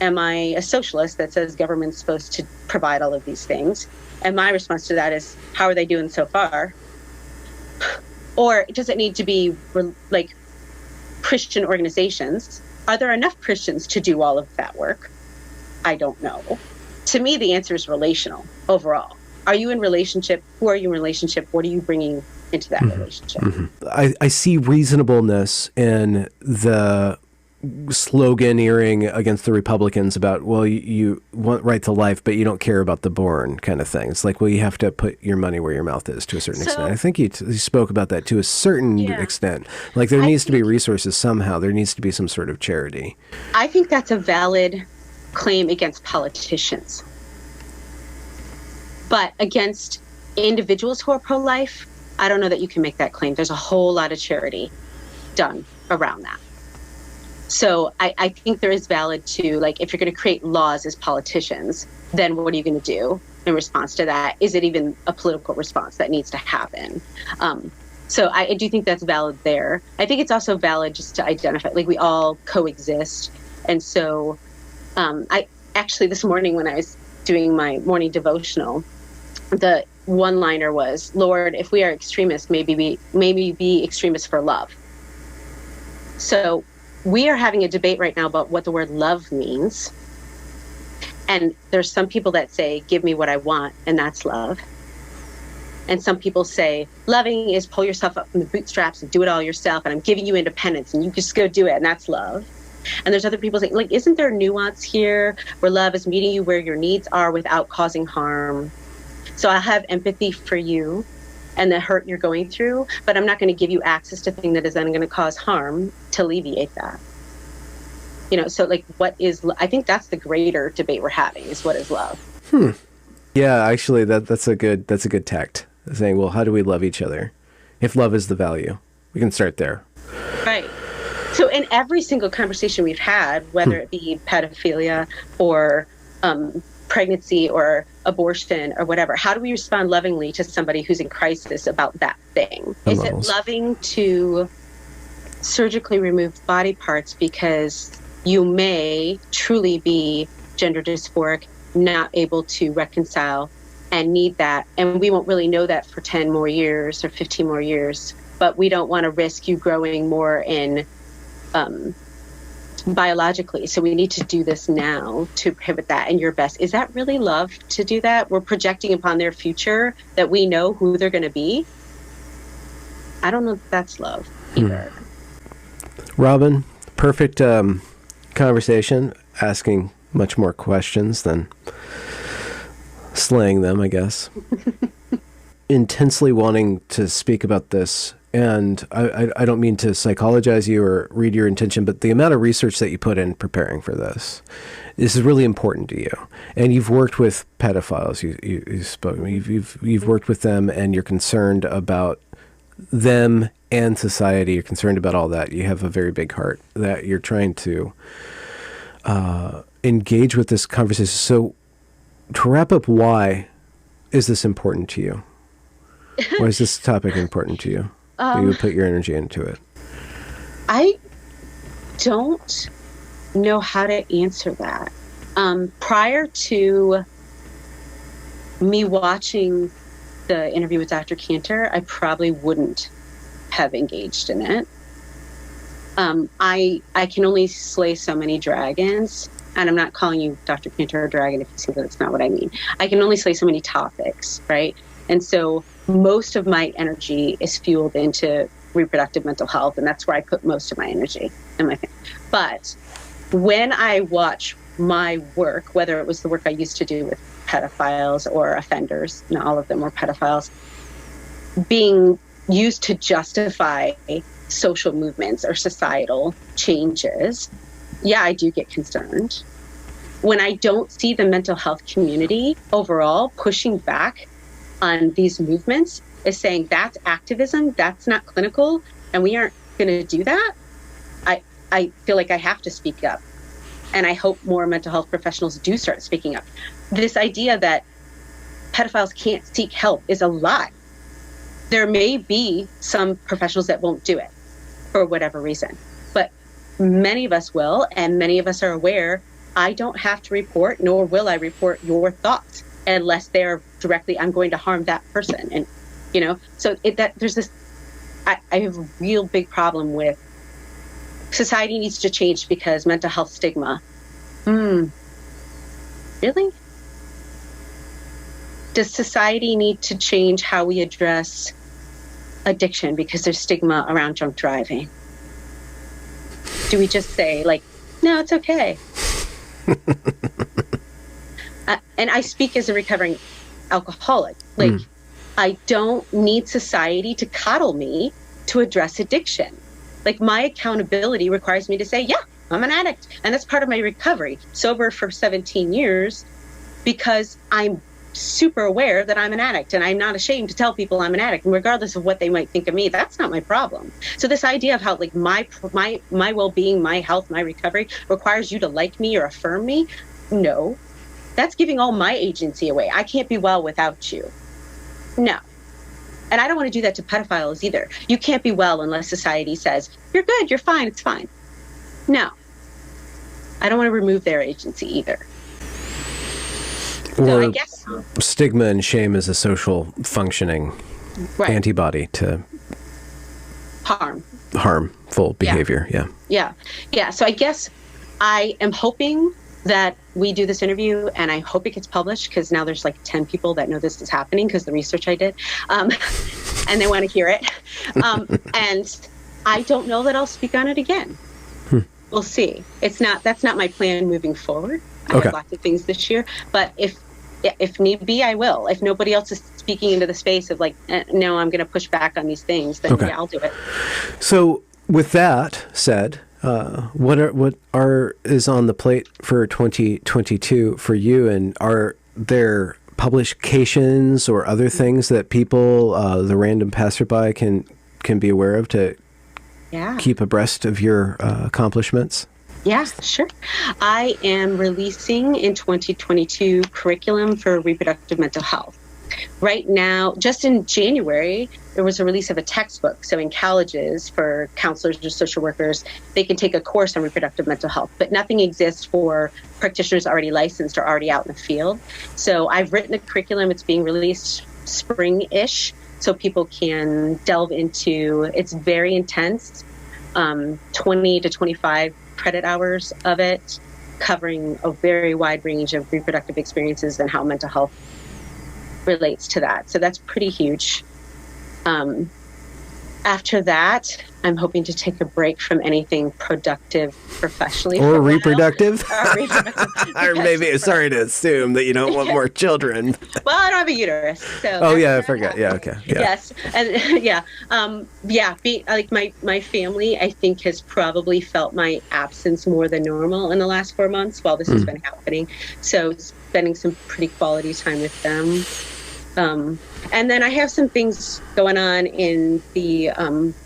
S1: am I a socialist that says government's supposed to provide all of these things? And my response to that is, how are they doing so far? Or does it need to be Christian organizations? Are there enough Christians to do all of that work? I don't know. To me, the answer is relational overall. Are you in relationship? Who are you in relationship? What are you bringing into that relationship?
S2: I see reasonableness in the sloganeering against the Republicans about, well, you want right to life, but you don't care about the born kind of thing. It's like, well, you have to put your money where your mouth is to a certain extent. I think you spoke about that to a certain extent. Like there needs to be resources somehow. There needs to be some sort of charity.
S1: I think that's a valid claim against politicians. But against individuals who are pro-life, I don't know that you can make that claim. There's a whole lot of charity done around that. So I think there is valid to, like, if you're going to create laws as politicians, then what are you going to do in response to that? Is it even a political response that needs to happen? So I do think that's valid there. I think it's also valid just to identify, like, we all coexist. And so I actually, this morning when I was doing my morning devotional, the one-liner was, Lord, if we are extremists, maybe be extremists for love. So we are having a debate right now about what the word love means. And there's some people that say, give me what I want, and that's love. And some people say, loving is pull yourself up from the bootstraps and do it all yourself, and I'm giving you independence, and you just go do it, and that's love. And there's other people saying, like, isn't there nuance here where love is meeting you where your needs are without causing harm? So I have empathy for you and the hurt you're going through, but I'm not going to give you access to things that is then going to cause harm to alleviate that. You know, so like, what is, I think that's the greater debate we're having, is what is love?
S2: Yeah, actually, that's a good tact. Saying, well, how do we love each other? If love is the value, we can start there.
S1: Right. So in every single conversation we've had, whether it be pedophilia or pregnancy or abortion or whatever, how do we respond lovingly to somebody who's in crisis about that thing? Is it loving to surgically remove body parts because you may truly be gender dysphoric, not able to reconcile, and need that? And we won't really know that for 10 more years or 15 more years, but we don't want to risk you growing more in biologically. So we need to do this now to prohibit that. And your best, is that really love to do that? We're projecting upon their future that we know who they're going to be. I don't know if that's love either.
S2: Robin, perfect conversation, asking much more questions than slaying them, I guess. Intensely wanting to speak about this, and I don't mean to psychologize you or read your intention, but the amount of research that you put in preparing for this is really important to you. And you've worked with pedophiles. You spoke. You've worked with them, and you're concerned about them and society. You're concerned about all that. You have a very big heart that you're trying to engage with this conversation. So, to wrap up, why is this important to you? Why is this topic important to you? You would put your energy into it.
S1: I don't know how to answer that. Prior to me watching the interview with Dr. Cantor, I probably wouldn't have engaged in it. I can only slay so many dragons, and I'm not calling you Dr. Cantor a dragon if you see that it's not what I mean. I can only slay so many topics, right? And so most of my energy is fueled into reproductive mental health, and that's where I put most of my energy in my family. But when I watch my work, whether it was the work I used to do with pedophiles or offenders, not all of them were pedophiles, being used to justify social movements or societal changes, yeah, I do get concerned. When I don't see the mental health community overall pushing back on these movements, is saying that's activism, that's not clinical, and we aren't going to do that, I feel like I have to speak up. And I hope more mental health professionals do start speaking up. This idea that pedophiles can't seek help is a lie. There may be some professionals that won't do it for whatever reason, but many of us will, and many of us are aware. I don't have to report, nor will I report your thoughts unless they're directly, I'm going to harm that person. And, you know, so there's this, I have a real big problem with society needs to change because mental health stigma. Really? Does society need to change how we address addiction because there's stigma around drunk driving? Do we just say, like, no, it's okay? And I speak as a recovering alcoholic. Like, I don't need society to coddle me to address addiction. Like, my accountability requires me to say, yeah, I'm an addict. And that's part of my recovery. Sober for 17 years because I'm super aware that I'm an addict, and I'm not ashamed to tell people I'm an addict, and regardless of what they might think of me, that's not my problem. So this idea of how, like, my well-being, my health, my recovery requires you to like me or affirm me, no, that's giving all my agency away. I can't be well without you. No. And I don't want to do that to pedophiles either. You can't be well unless society says, you're good, you're fine, it's fine. No. I don't want to remove their agency either.
S2: Or
S1: so I guess
S2: stigma and shame is a social functioning antibody to harmful behavior.
S1: Yeah. So I guess I am hoping that we do this interview, and I hope it gets published, because now there's like 10 people that know this is happening because the research I did, and they want to hear it. And I don't know that I'll speak on it again. We'll see. That's not my plan moving forward. I have lots of things this year, but if need be, I will. If nobody else is speaking into the space of, like, no, I'm going to push back on these things, then yeah, I'll do it.
S2: So with that said, what is on the plate for 2022 for you, and are there publications or other things that people, the random passerby, can be aware of to keep abreast of your accomplishments?
S1: Yeah, sure. I am releasing in 2022 curriculum for reproductive mental health. Right now, just in January, there was a release of a textbook. So in colleges for counselors or social workers, they can take a course on reproductive mental health, but nothing exists for practitioners already licensed or already out in the field. So I've written a curriculum. It's being released spring-ish, so people can delve into. It's very intense, 20 to 25 credit hours of it, covering a very wide range of reproductive experiences and how mental health relates to that. So that's pretty huge. After that, I'm hoping to take a break from anything productive professionally.
S2: Or reproductive? Or maybe, sorry to assume that you don't want more children.
S1: Well, I don't have a uterus. So
S2: I forgot. Yeah, okay. Yeah.
S1: Yes. And like my family, I think, has probably felt my absence more than normal in the last 4 months while this has been happening. So spending some pretty quality time with them. And then I have some things going on in the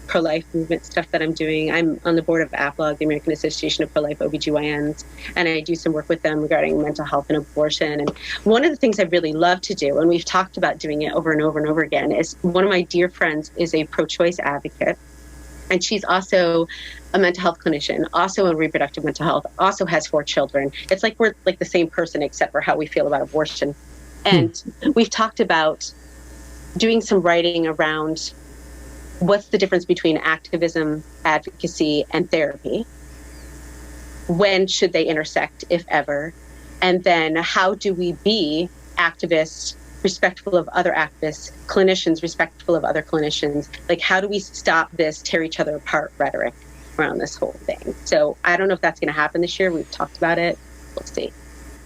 S1: pro-life movement stuff that I'm doing. I'm on the board of APLOG, the American Association of Pro-Life OBGYNs, and I do some work with them regarding mental health and abortion. And one of the things I really love to do, and we've talked about doing it over and over and over again, is one of my dear friends is a pro-choice advocate, and she's also a mental health clinician, also in reproductive mental health, also has 4 children. It's like we're like the same person except for how we feel about abortion. And we've talked about doing some writing around what's the difference between activism, advocacy, and therapy. When should they intersect, if ever? And then how do we be activists, respectful of other activists, clinicians, respectful of other clinicians? Like, how do we stop this tear each other apart rhetoric around this whole thing? So I don't know if that's going to happen this year. We've talked about it. We'll see.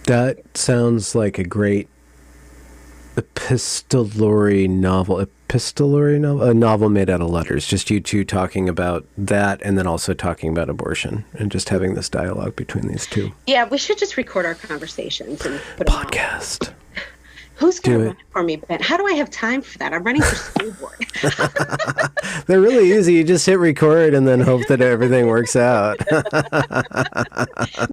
S2: That sounds like a great epistolary novel, a novel made out of letters, just you two talking about that and then also talking about abortion and just having this dialogue between these two.
S1: Yeah, we should just record our conversations and put them
S2: podcast.
S1: Who's going to run it for me, Ben? How do I have time for that? I'm running for school board.
S2: They're really easy. You just hit record and then hope that everything works out.